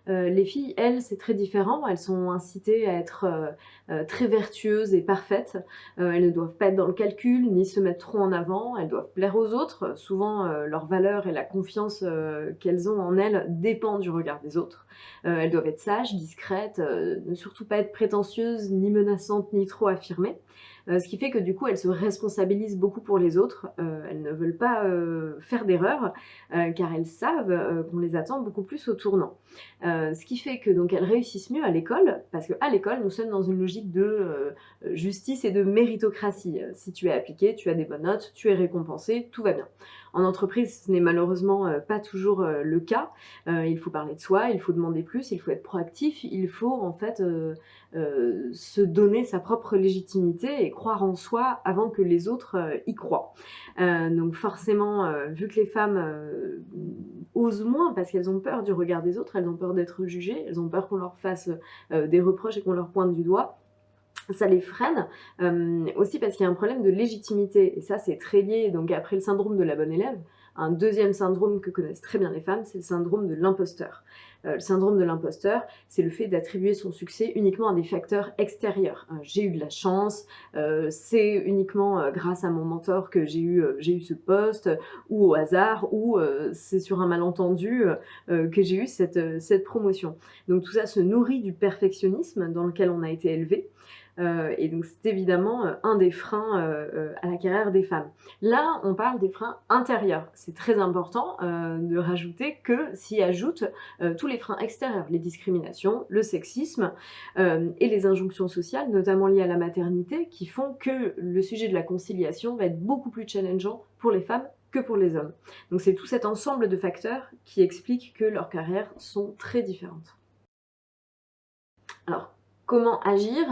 Les filles, elles, c'est très différent. Elles sont incitées à être très vertueuses et parfaites. Elles ne doivent pas être dans le calcul, ni se mettre trop en avant. Elles doivent plaire aux autres. Souvent, leur valeur et la confiance qu'elles ont en elles dépend du regard des autres. Elles doivent être sages, discrètes, ne surtout pas être prétentieuses, ni menaçantes, ni trop affirmées. Ce qui fait que du coup, elles se responsabilisent beaucoup pour les autres. Elles ne veulent pas faire d'erreurs, car elles savent qu'on les attend beaucoup plus au tournant. Ce qui fait que donc elles réussissent mieux à l'école, parce qu'à l'école, nous sommes dans une logique de justice et de méritocratie. Si tu es appliqué, tu as des bonnes notes, tu es récompensé, tout va bien. En entreprise, ce n'est malheureusement pas toujours le cas. Il faut parler de soi, il faut demander plus, il faut être proactif, il faut en fait se donner sa propre légitimité et croire en soi avant que les autres y croient. Donc forcément, vu que les femmes osent moins parce qu'elles ont peur du regard des autres, elles ont peur d'être jugées, elles ont peur qu'on leur fasse des reproches et qu'on leur pointe du doigt, ça les freine, aussi parce qu'il y a un problème de légitimité, et ça c'est très lié, donc après le syndrome de la bonne élève, un deuxième syndrome que connaissent très bien les femmes, c'est le syndrome de l'imposteur. Le syndrome de l'imposteur, c'est le fait d'attribuer son succès uniquement à des facteurs extérieurs. J'ai eu de la chance, c'est uniquement grâce à mon mentor que j'ai eu ce poste, ou au hasard, ou c'est sur un malentendu que j'ai eu cette promotion. Donc tout ça se nourrit du perfectionnisme dans lequel on a été élevé. Et donc c'est évidemment un des freins à la carrière des femmes. Là, on parle des freins intérieurs. C'est très important de rajouter que s'y ajoutent tous les freins extérieurs, les discriminations, le sexisme et les injonctions sociales, notamment liées à la maternité, qui font que le sujet de la conciliation va être beaucoup plus challengeant pour les femmes que pour les hommes. Donc c'est tout cet ensemble de facteurs qui expliquent que leurs carrières sont très différentes. Alors, comment agir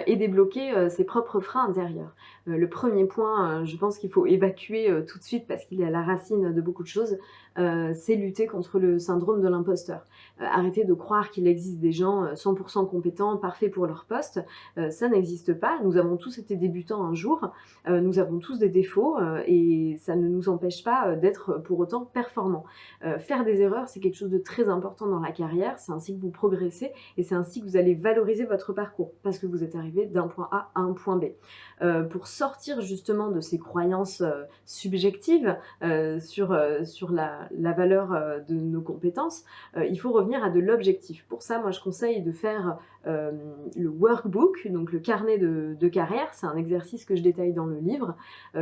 et débloquer ses propres freins intérieurs? Le premier point, je pense qu'il faut évacuer tout de suite parce qu'il est à la racine de beaucoup de choses, c'est lutter contre le syndrome de l'imposteur. Arrêter de croire qu'il existe des gens 100% compétents, parfaits pour leur poste, ça n'existe pas. Nous avons tous été débutants un jour, nous avons tous des défauts et ça ne nous empêche pas d'être pour autant performants. Faire des erreurs, c'est quelque chose de très important dans la carrière, c'est ainsi que vous progressez et c'est ainsi que vous allez valoriser votre parcours parce que vous êtes arrivé d'un point A à un point B. Pour sortir justement de ces croyances subjectives sur la valeur de nos compétences, il faut revenir à de l'objectif. Pour ça, moi je conseille de faire le workbook, donc le carnet de carrière. C'est un exercice que je détaille dans le livre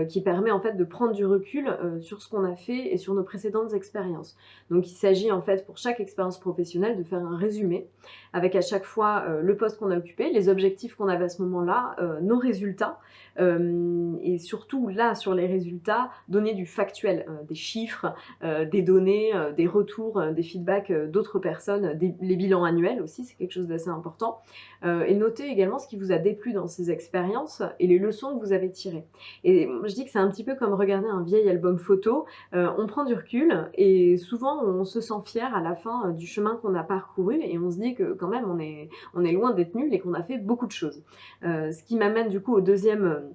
qui permet en fait de prendre du recul sur ce qu'on a fait et sur nos précédentes expériences. Donc il s'agit en fait pour chaque expérience professionnelle de faire un résumé avec à chaque fois le poste qu'on a occupé, les objectifs qu'on avait à ce moment-là, nos résultats et surtout là sur les résultats, donner du factuel, des chiffres, des données, des retours, des feedbacks d'autres personnes, les bilans annuels aussi, c'est quelque chose d'assez important. Et noter également ce qui vous a déplu dans ces expériences et les leçons que vous avez tirées. Et je dis que c'est un petit peu comme regarder un vieil album photo, on prend du recul et souvent on se sent fier à la fin du chemin qu'on a parcouru et on se dit que quand même on est loin d'être nul et qu'on a fait beaucoup de choses. Ce qui m'amène du coup au deuxième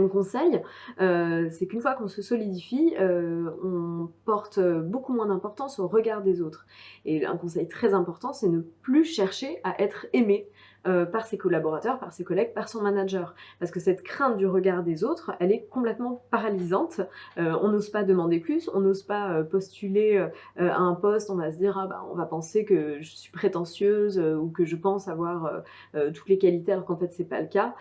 conseil, c'est qu'une fois qu'on se solidifie, on porte beaucoup moins d'importance au regard des autres. Et un conseil très important, c'est ne plus chercher à être aimé par ses collaborateurs, par ses collègues, par son manager. Parce que cette crainte du regard des autres, elle est complètement paralysante. On n'ose pas demander plus, on n'ose pas postuler à un poste, on va se dire on va penser que je suis prétentieuse ou que je pense avoir toutes les qualités alors qu'en fait c'est pas le cas.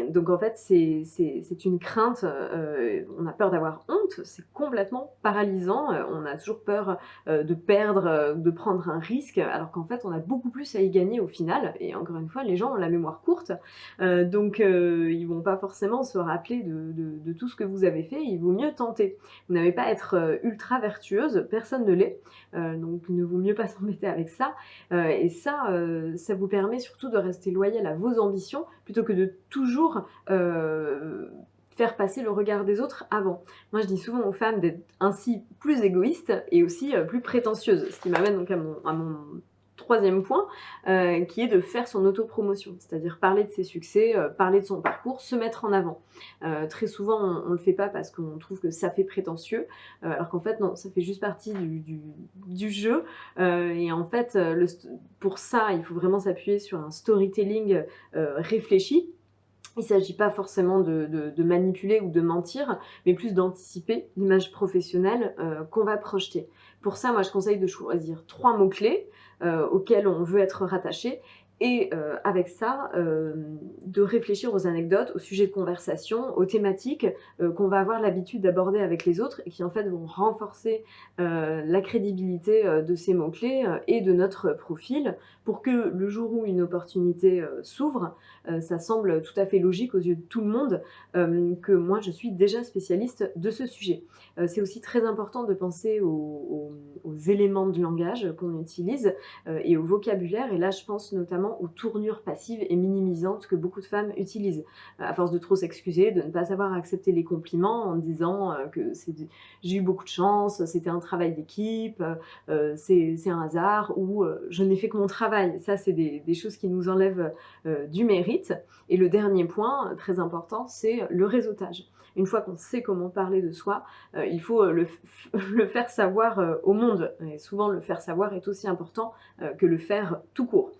Donc en fait c'est une crainte, on a peur d'avoir honte, c'est complètement paralysant, on a toujours peur de perdre, de prendre un risque, alors qu'en fait on a beaucoup plus à y gagner au final, et encore une fois les gens ont la mémoire courte, donc ils vont pas forcément se rappeler de tout ce que vous avez fait, il vaut mieux tenter. Vous n'avez pas à être ultra vertueuse, personne ne l'est, donc il ne vaut mieux pas s'embêter avec ça, et ça vous permet surtout de rester loyal à vos ambitions, plutôt que de toujours faire passer le regard des autres avant. Moi je dis souvent aux femmes d'être ainsi plus égoïstes et aussi plus prétentieuses, ce qui m'amène donc à mon troisième point, qui est de faire son autopromotion, c'est-à-dire parler de ses succès, parler de son parcours, se mettre en avant. Très souvent on ne le fait pas parce qu'on trouve que ça fait prétentieux, alors qu'en fait non, ça fait juste partie du jeu, et en fait pour ça il faut vraiment s'appuyer sur un storytelling réfléchi. Il ne s'agit pas forcément de manipuler ou de mentir, mais plus d'anticiper l'image professionnelle qu'on va projeter. Pour ça, moi je conseille de choisir 3 mots-clés auxquels on veut être rattaché, et avec ça, de réfléchir aux anecdotes, aux sujets de conversation, aux thématiques qu'on va avoir l'habitude d'aborder avec les autres et qui en fait vont renforcer la crédibilité de ces mots-clés et de notre profil, pour que le jour où une opportunité s'ouvre, ça semble tout à fait logique aux yeux de tout le monde que moi je suis déjà spécialiste de ce sujet. C'est aussi très important de penser aux éléments de langage qu'on utilise et au vocabulaire, et là je pense notamment aux tournures passives et minimisantes que beaucoup de femmes utilisent. À force de trop s'excuser, de ne pas savoir accepter les compliments en disant que j'ai eu beaucoup de chance, c'était un travail d'équipe, c'est un hasard, ou je n'ai fait que mon travail. Ça, c'est des choses qui nous enlèvent du mérite. Et le dernier point, très important, c'est le réseautage. Une fois qu'on sait comment parler de soi, il faut le faire savoir au monde. Et souvent, le faire savoir est aussi important que le faire tout court.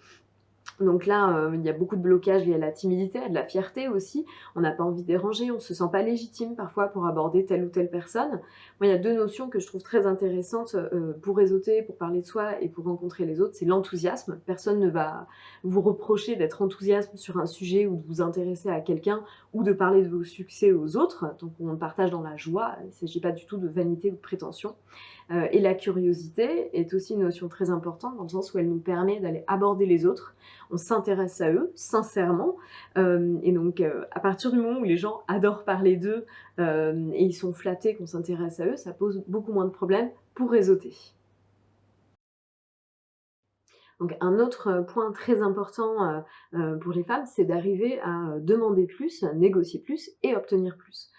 Donc là, il y a beaucoup de blocages liés à la timidité, à de la fierté aussi. On n'a pas envie de déranger, on ne se sent pas légitime parfois pour aborder telle ou telle personne. Moi, il y a deux notions que je trouve très intéressantes pour réseauter, pour parler de soi et pour rencontrer les autres. C'est l'enthousiasme. Personne ne va vous reprocher d'être enthousiaste sur un sujet ou de vous intéresser à quelqu'un ou de parler de vos succès aux autres. Donc on le partage dans la joie. Il ne s'agit pas du tout de vanité ou de prétention. Et la curiosité est aussi une notion très importante dans le sens où elle nous permet d'aller aborder les autres. On s'intéresse à eux, sincèrement. Et donc, à partir du moment où les gens adorent parler d'eux et ils sont flattés qu'on s'intéresse à eux, ça pose beaucoup moins de problèmes pour réseauter. Donc, un autre point très important pour les femmes, c'est d'arriver à demander plus, négocier plus et obtenir plus.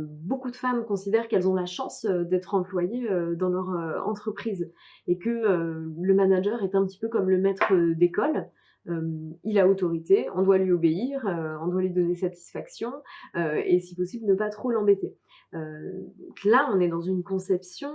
Beaucoup de femmes considèrent qu'elles ont la chance d'être employées dans leur entreprise et que le manager est un petit peu comme le maître d'école. Il a autorité, on doit lui obéir, on doit lui donner satisfaction et si possible ne pas trop l'embêter. Là, on est dans une conception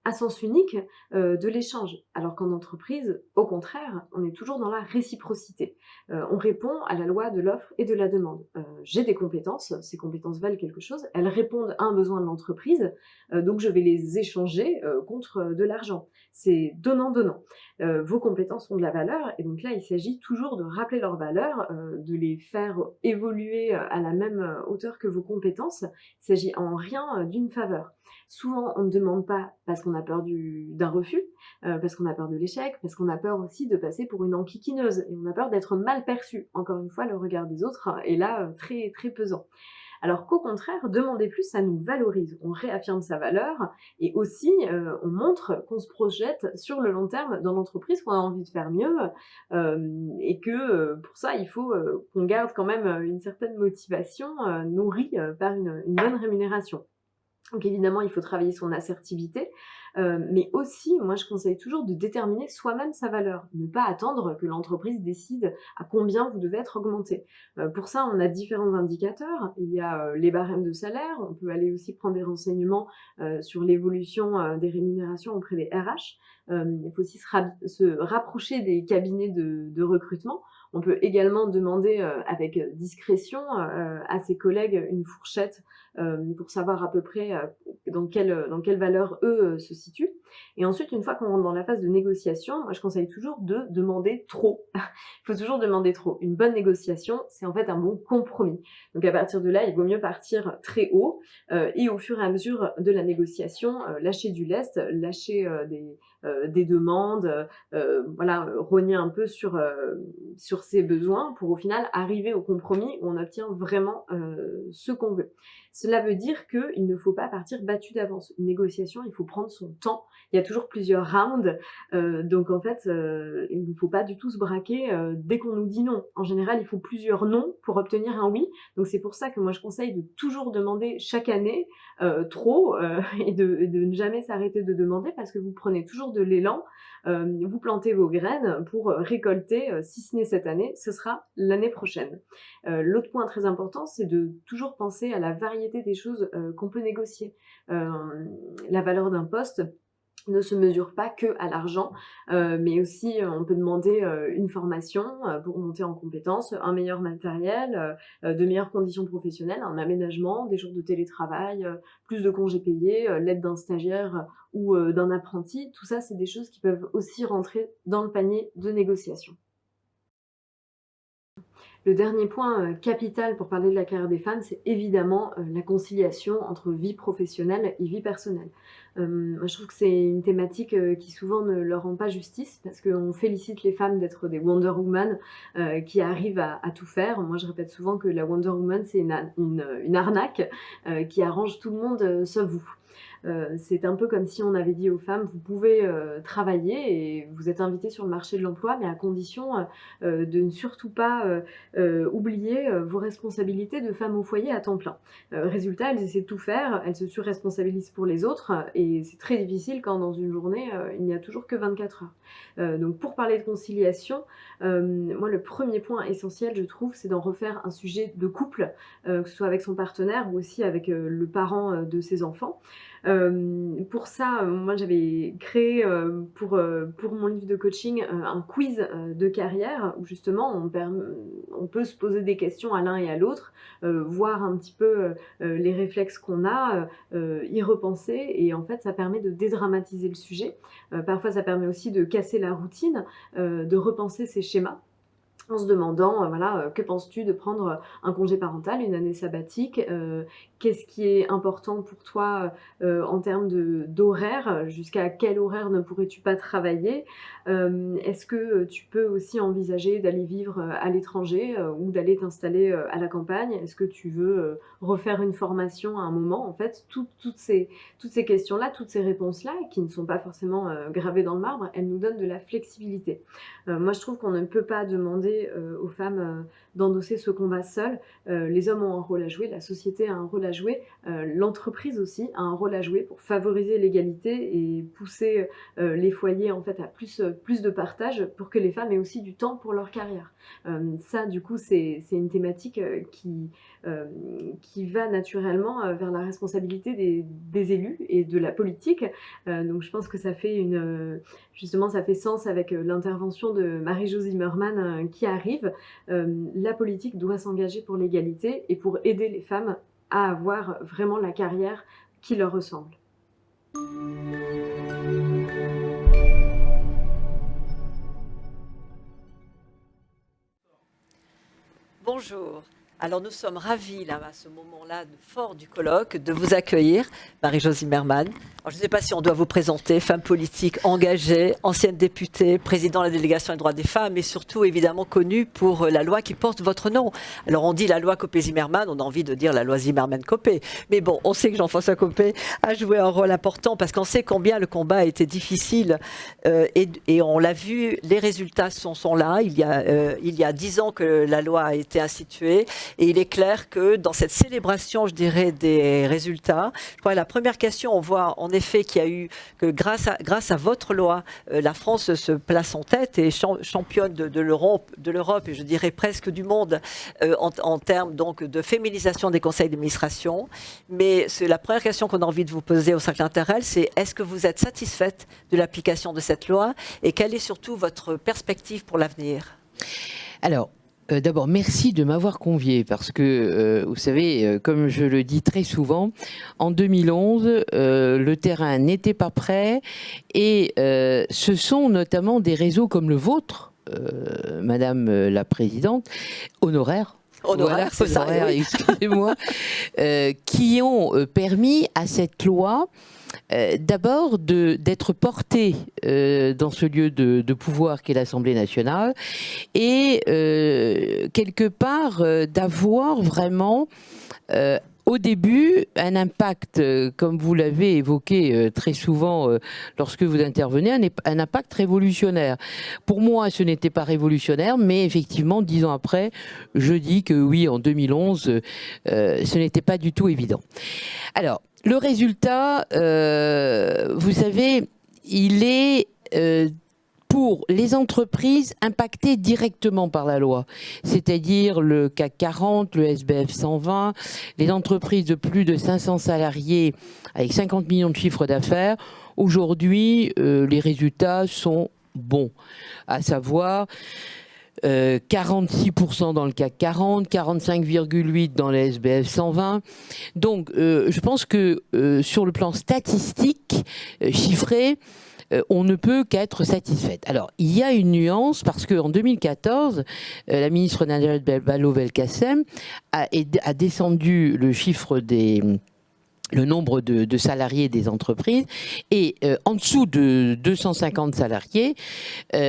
à sens unique de l'échange, alors qu'en entreprise, au contraire, on est toujours dans la réciprocité. On répond à la loi de l'offre et de la demande. J'ai des compétences, ces compétences valent quelque chose, elles répondent à un besoin de l'entreprise, donc je vais les échanger contre de l'argent. C'est donnant-donnant. Vos compétences ont de la valeur, et donc là, il s'agit toujours de rappeler leur valeur, de les faire évoluer à la même hauteur que vos compétences. Il s'agit en rien d'une faveur. Souvent, on ne demande pas parce qu'on a peur d'un refus, parce qu'on a peur de l'échec, parce qu'on a peur aussi de passer pour une enquiquineuse, et on a peur d'être mal perçu. Encore une fois, le regard des autres est là très, très pesant. Alors qu'au contraire, demander plus, ça nous valorise, on réaffirme sa valeur et aussi on montre qu'on se projette sur le long terme dans l'entreprise, qu'on a envie de faire mieux et que pour ça, il faut qu'on garde quand même une certaine motivation nourrie par une bonne rémunération. Donc évidemment, il faut travailler son assertivité, mais aussi, moi je conseille toujours de déterminer soi-même sa valeur, ne pas attendre que l'entreprise décide à combien vous devez être augmenté. Pour ça, on a différents indicateurs, il y a les barèmes de salaire, on peut aller aussi prendre des renseignements sur l'évolution des rémunérations auprès des RH, il faut aussi se rapprocher des cabinets de recrutement. On peut également demander avec discrétion à ses collègues une fourchette pour savoir à peu près dans quelle valeur eux se situent. Et ensuite, une fois qu'on rentre dans la phase de négociation, moi je conseille toujours de demander trop. Il faut toujours demander trop. Une bonne négociation, c'est en fait un bon compromis. Donc à partir de là, il vaut mieux partir très haut et au fur et à mesure de la négociation, lâcher du lest, lâcher des demandes, voilà, rogner un peu sur ses besoins pour au final arriver au compromis où on obtient vraiment ce qu'on veut. Cela veut dire qu'il ne faut pas partir battu d'avance. Une négociation, il faut prendre son temps. Il y a toujours plusieurs rounds, donc en fait, il ne faut pas du tout se braquer dès qu'on nous dit non. En général, il faut plusieurs non pour obtenir un oui. Donc c'est pour ça que moi je conseille de toujours demander chaque année trop et de ne jamais s'arrêter de demander parce que vous prenez toujours de l'élan, vous plantez vos graines pour récolter, si ce n'est cette année, ce sera l'année prochaine. L'autre point très important, c'est de toujours penser à la variété des choses qu'on peut négocier. La valeur d'un poste ne se mesure pas que à l'argent, mais aussi on peut demander une formation pour monter en compétences, un meilleur matériel, de meilleures conditions professionnelles, un aménagement, des jours de télétravail, plus de congés payés, l'aide d'un stagiaire ou d'un apprenti. Tout ça, c'est des choses qui peuvent aussi rentrer dans le panier de négociation. Le dernier point capital pour parler de la carrière des femmes, c'est évidemment la conciliation entre vie professionnelle et vie personnelle. Moi, je trouve que c'est une thématique qui souvent ne leur rend pas justice parce qu'on félicite les femmes d'être des Wonder Woman qui arrivent à tout faire. Moi, je répète souvent que la Wonder Woman, c'est une arnaque qui arrange tout le monde sauf vous. C'est un peu comme si on avait dit aux femmes, vous pouvez travailler et vous êtes invitées sur le marché de l'emploi, mais à condition de ne surtout pas oublier vos responsabilités de femme au foyer à temps plein. Résultat, elles essaient de tout faire, elles se surresponsabilisent pour les autres et c'est très difficile quand dans une journée, il n'y a toujours que 24 heures. Donc pour parler de conciliation, moi le premier point essentiel, je trouve, c'est d'en refaire un sujet de couple, que ce soit avec son partenaire ou aussi avec le parent de ses enfants. Pour ça, moi j'avais créé pour mon livre de coaching un quiz de carrière où justement on peut se poser des questions à l'un et à l'autre, voir un petit peu les réflexes qu'on a, y repenser, et en fait ça permet de dédramatiser le sujet. Parfois ça permet aussi de casser la routine, de repenser ses schémas, en se demandant, voilà, que penses-tu de prendre un congé parental, une année sabbatique, qu'est-ce qui est important pour toi en termes d'horaire, jusqu'à quel horaire ne pourrais-tu pas travailler, est-ce que tu peux aussi envisager d'aller vivre à l'étranger ou d'aller t'installer à la campagne, est-ce que tu veux refaire une formation à un moment, en fait, toutes ces questions-là, toutes ces réponses-là, qui ne sont pas forcément gravées dans le marbre, elles nous donnent de la flexibilité. Moi, je trouve qu'on ne peut pas demander aux femmes d'endosser ce combat seul. Les hommes ont un rôle à jouer, la société a un rôle à jouer, l'entreprise aussi a un rôle à jouer pour favoriser l'égalité et pousser les foyers en fait à plus de partage pour que les femmes aient aussi du temps pour leur carrière. Ça, du coup, c'est une thématique qui va naturellement vers la responsabilité des élus et de la politique. Donc je pense que ça fait justement ça fait sens avec l'intervention de Marie-Jo Zimmermann qui arrive. La politique doit s'engager pour l'égalité et pour aider les femmes à avoir vraiment la carrière qui leur ressemble. Bonjour. Alors nous sommes ravis, là, à ce moment-là fort du colloque, de vous accueillir, Marie-Jo Zimmermann. Alors, je ne sais pas si on doit vous présenter, femme politique engagée, ancienne députée, présidente de la délégation des droits des femmes, et surtout évidemment connue pour la loi qui porte votre nom. Alors on dit la loi Copé-Zimmermann, on a envie de dire la loi Zimmermann-Copé. Mais bon, on sait que Jean-François Copé a joué un rôle important parce qu'on sait combien le combat a été difficile et on l'a vu, les résultats sont là. Il y a 10 ans que la loi a été instituée. Et il est clair que dans cette célébration, je dirais, des résultats, je crois que la première question, on voit en effet qu'il y a eu, que grâce à votre loi, la France se place en tête et championne de l'Europe, et je dirais presque du monde, en termes donc de féminisation des conseils d'administration. Mais la première question qu'on a envie de vous poser au Cercle Interrel, c'est est-ce que vous êtes satisfaite de l'application de cette loi et quelle est surtout votre perspective pour l'avenir ? Alors, d'abord, merci de m'avoir convié parce que, vous savez, comme je le dis très souvent, en 2011, le terrain n'était pas prêt et ce sont notamment des réseaux comme le vôtre, Madame la Présidente, honoraire, Honoraire, c'est ça, oui. excusez-moi, qui ont permis à cette loi d'abord d'être portée dans ce lieu de pouvoir qu'est l'Assemblée nationale et quelque part d'avoir vraiment au début un impact, comme vous l'avez évoqué très souvent lorsque vous intervenez, un impact révolutionnaire. Pour moi, ce n'était pas révolutionnaire, mais effectivement, 10 ans après, je dis que oui, en 2011, ce n'était pas du tout évident. Alors, le résultat, vous savez, il est pour les entreprises impactées directement par la loi, c'est-à-dire le CAC 40, le SBF 120, les entreprises de plus de 500 salariés avec 50 millions de chiffres d'affaires. Aujourd'hui, les résultats sont bons, à savoir 46% dans le CAC 40, 45,8% dans les SBF 120. Donc, je pense que sur le plan statistique, chiffré, on ne peut qu'être satisfaite. Alors, il y a une nuance parce qu'en 2014, la ministre Najat Vallaud-Belkacem a descendu le chiffre le nombre de salariés des entreprises et en dessous de 250 salariés,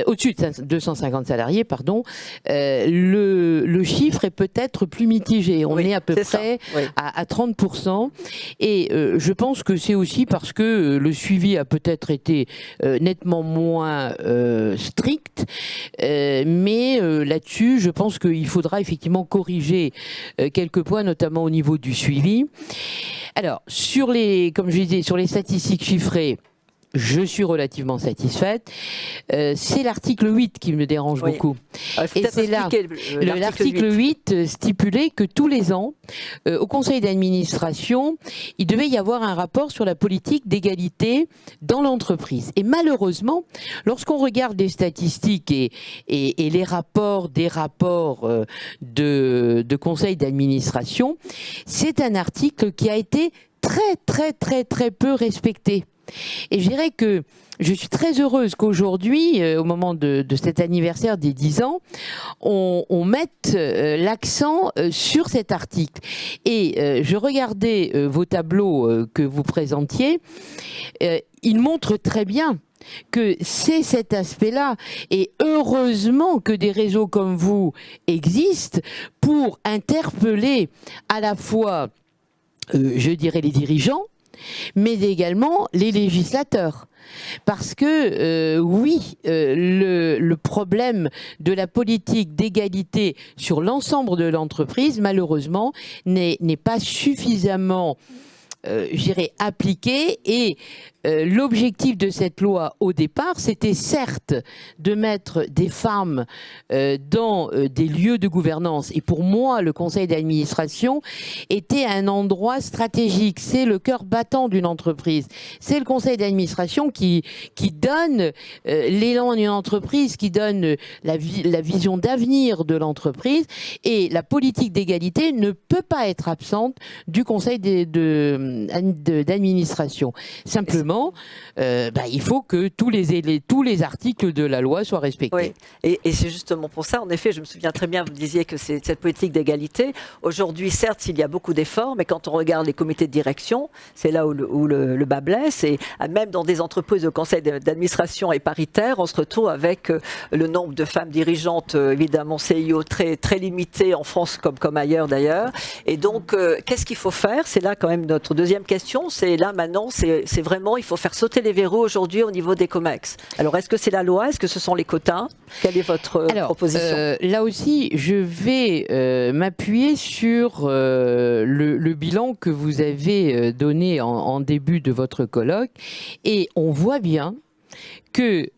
au-dessus de 250 salariés, pardon, le chiffre est peut-être plus mitigé. On est à peu près à 30%. Et je pense que c'est aussi parce que le suivi a peut-être été nettement moins strict. Mais là-dessus, je pense qu'il faudra effectivement corriger quelques points, notamment au niveau du suivi. Alors, comme je disais, sur les statistiques chiffrées, je suis relativement satisfaite. C'est l'article 8 qui me dérange beaucoup. Et c'est là, l'article 8 stipulait que tous les ans, au conseil d'administration, il devait y avoir un rapport sur la politique d'égalité dans l'entreprise. Et malheureusement, lorsqu'on regarde les statistiques et les rapports de conseil d'administration, c'est un article qui a été très peu respecté. Et je dirais que je suis très heureuse qu'aujourd'hui, au moment de cet anniversaire des 10 ans, on mette l'accent sur cet article. Et je regardais vos tableaux que vous présentiez, ils montrent très bien que c'est cet aspect-là. Et heureusement que des réseaux comme vous existent pour interpeller à la fois, je dirais, les dirigeants, mais également les législateurs. Parce que le problème de la politique d'égalité sur l'ensemble de l'entreprise, malheureusement, n'est pas suffisamment appliqué. Et l'objectif de cette loi au départ, c'était certes de mettre des femmes dans des lieux de gouvernance. Et pour moi, le conseil d'administration était un endroit stratégique. C'est le cœur battant d'une entreprise. C'est le conseil d'administration qui donne l'élan d'une entreprise, qui donne la vision d'avenir de l'entreprise. Et la politique d'égalité ne peut pas être absente du conseil d'administration. Simplement, il faut que tous les articles de la loi soient respectés. Oui. Et c'est justement pour ça, en effet, je me souviens très bien, vous disiez que c'est cette politique d'égalité. Aujourd'hui, certes, il y a beaucoup d'efforts, mais quand on regarde les comités de direction, c'est là où le bas blesse. Et même dans des entreprises, le conseil d'administration est paritaire, on se retrouve avec le nombre de femmes dirigeantes, évidemment, CIO très, très limité en France comme ailleurs d'ailleurs. Et donc, qu'est-ce qu'il faut faire? C'est là quand même notre deuxième question. C'est là maintenant, c'est vraiment, il faut faire sauter les verrous aujourd'hui au niveau des COMEX. Alors, est-ce que c'est la loi? Est-ce que ce sont les quotas? Quelle est votre proposition? Là aussi, je vais m'appuyer sur le bilan que vous avez donné en début de votre colloque. Et on voit bien que,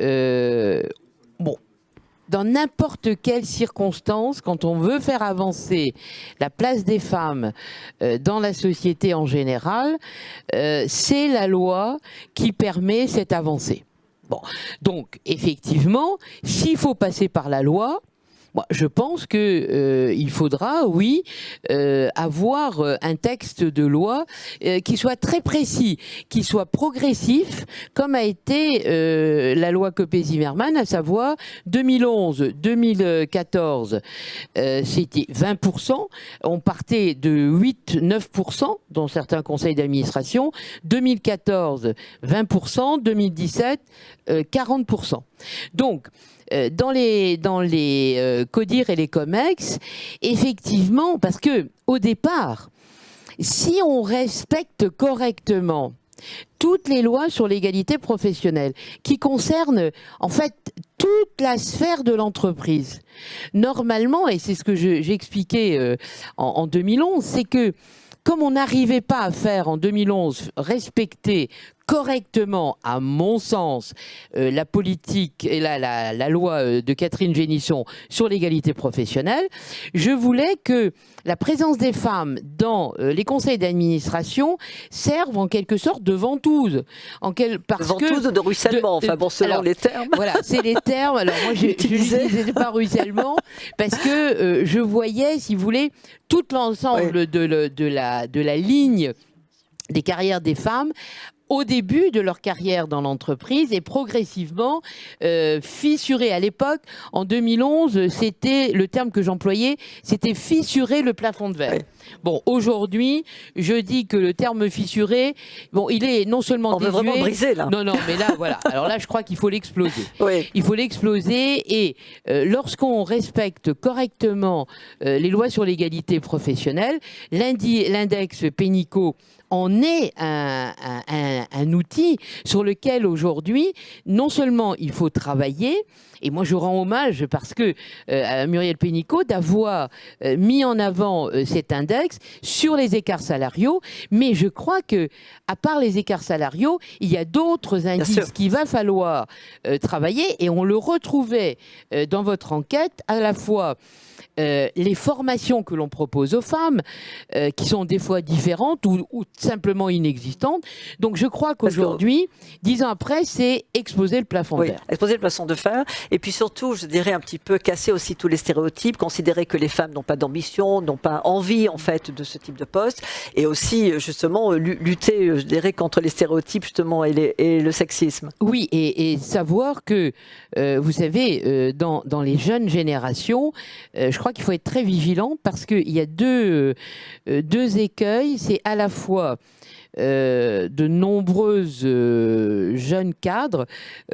dans n'importe quelle circonstance, quand on veut faire avancer la place des femmes dans la société en général, c'est la loi qui permet cette avancée. Bon, donc effectivement, s'il faut passer par la loi, je pense que il faudra, avoir un texte de loi qui soit très précis, qui soit progressif, comme a été la loi Copé-Zimmermann, à savoir 2011-2014, c'était 20%, on partait de 8-9% dans certains conseils d'administration, 2014, 20%, 2017, 40%. Donc, dans les CODIR et les COMEX, effectivement, parce que au départ, si on respecte correctement toutes les lois sur l'égalité professionnelle qui concernent en fait toute la sphère de l'entreprise, normalement, et c'est ce que j'expliquais en 2011, c'est que comme on n'arrivait pas à faire en 2011 respecter correctement, à mon sens, la politique et la loi de Catherine Génisson sur l'égalité professionnelle, je voulais que la présence des femmes dans les conseils d'administration serve en quelque sorte de ventouse. Ventouse de ruissellement, selon les termes. Voilà, c'est les termes. Alors moi, je n'utilisais pas ruissellement parce que je voyais, si vous voulez, tout l'ensemble de la ligne des carrières des femmes au début de leur carrière dans l'entreprise et progressivement fissurer. À l'époque, en 2011, c'était le terme que j'employais, c'était fissurer le plafond de verre. Bon, aujourd'hui, je dis que le terme fissuré, il est non seulement désuet... On veut vraiment briser, là. Non, mais là, voilà. Alors là, je crois qu'il faut l'exploser. Il faut l'exploser et lorsqu'on respecte correctement les lois sur l'égalité professionnelle, l'index Pénicaud en est un outil sur lequel aujourd'hui, non seulement il faut travailler, et moi je rends hommage parce que à Muriel Pénicaud d'avoir mis en avant cet index sur les écarts salariaux, mais je crois que à part les écarts salariaux, il y a d'autres indices qu'il va falloir travailler, et on le retrouvait dans votre enquête, à la fois les formations que l'on propose aux femmes, qui sont des fois différentes ou simplement inexistantes. Donc je crois qu'aujourd'hui, 10 ans après, c'est exploser le plafond de verre. Exploser le plafond de verre, et puis surtout, je dirais un petit peu casser aussi tous les stéréotypes, considérer que les femmes n'ont pas d'ambition, n'ont pas envie en fait de ce type de poste, et aussi justement lutter, je dirais, contre les stéréotypes justement et le sexisme. Oui, et savoir que, vous savez, dans les jeunes générations, je crois qu'il faut être très vigilant parce qu'il y a deux écueils. C'est à la fois de nombreuses jeunes cadres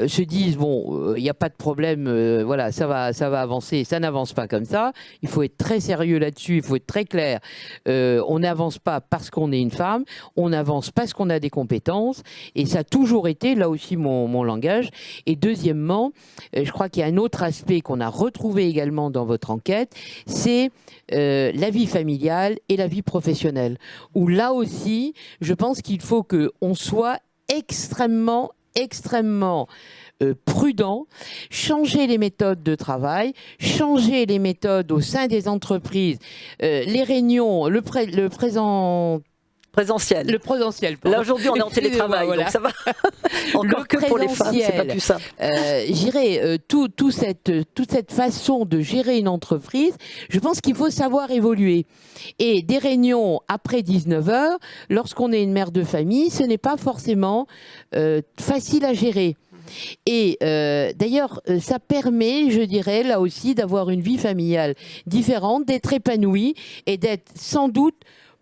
se disent bon, il n'y a pas de problème, voilà, ça va avancer, ça n'avance pas comme ça. Il faut être très sérieux là-dessus, il faut être très clair. On n'avance pas parce qu'on est une femme, on avance parce qu'on a des compétences, et ça a toujours été là aussi mon langage. Et deuxièmement, je crois qu'il y a un autre aspect qu'on a retrouvé également dans votre enquête, c'est la vie familiale et la vie professionnelle, où là aussi, je pense qu'il faut qu'on soit extrêmement prudent, changer les méthodes de travail, changer les méthodes au sein des entreprises, les réunions, le présentiel. Le présentiel. Là aujourd'hui on est en télétravail, voilà. Donc ça va. Encore que pour les femmes, c'est pas plus simple. J'irais toute cette façon de gérer une entreprise, je pense qu'il faut savoir évoluer. Et des réunions après 19h, lorsqu'on est une mère de famille, ce n'est pas forcément facile à gérer. Et d'ailleurs, ça permet, je dirais, là aussi, d'avoir une vie familiale différente, d'être épanouie et d'être sans doute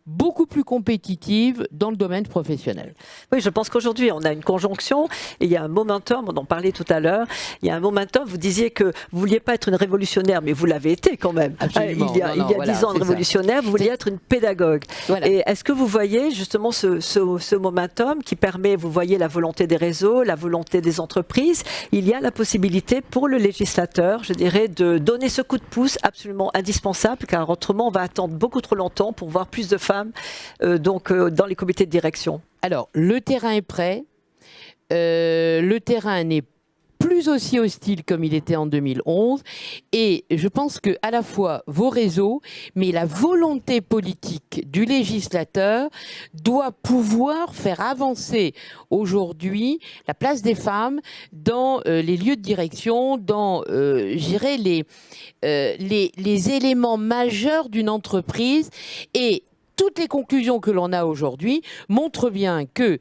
beaucoup plus compétitive dans le domaine professionnel. Oui, je pense qu'aujourd'hui, on a une conjonction et il y a un momentum, on en parlait tout à l'heure, il y a un momentum, vous disiez que vous ne vouliez pas être une révolutionnaire, mais vous l'avez été quand même. Absolument. Il y a 10 ans de révolutionnaire, vous vouliez être une pédagogue. Voilà. Et est-ce que vous voyez justement ce momentum qui permet, vous voyez la volonté des réseaux, la volonté des entreprises, il y a la possibilité pour le législateur, je dirais, de donner ce coup de pouce absolument indispensable, car autrement on va attendre beaucoup trop longtemps pour voir plus de femmes dans les comités de direction. Alors, le terrain est prêt. Le terrain n'est plus aussi hostile comme il était en 2011. Et je pense que à la fois vos réseaux, mais la volonté politique du législateur doit pouvoir faire avancer aujourd'hui la place des femmes dans les lieux de direction, dans, j'irais, les éléments majeurs d'une entreprise. Et toutes les conclusions que l'on a aujourd'hui montrent bien que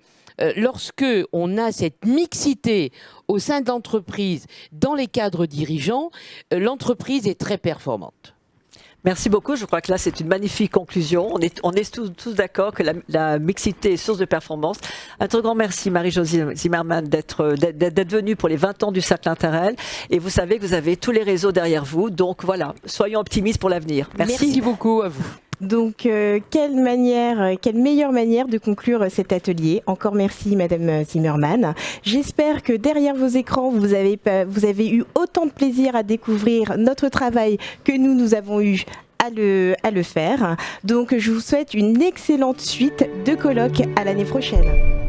lorsque on a cette mixité au sein de l'entreprise, dans les cadres dirigeants, l'entreprise est très performante. Merci beaucoup. Je crois que là, c'est une magnifique conclusion. On est tous d'accord que la mixité est source de performance. Un très grand merci, Marie-Josée Zimmermann, d'être venue pour les 20 ans du Cercle Interrel. Et vous savez que vous avez tous les réseaux derrière vous. Donc voilà, soyons optimistes pour l'avenir. Merci beaucoup à vous. Donc, quelle meilleure manière de conclure cet atelier. Encore merci, Madame Zimmermann. J'espère que derrière vos écrans, vous avez eu autant de plaisir à découvrir notre travail que nous avons eu à le faire. Donc, je vous souhaite une excellente suite de colloques à l'année prochaine.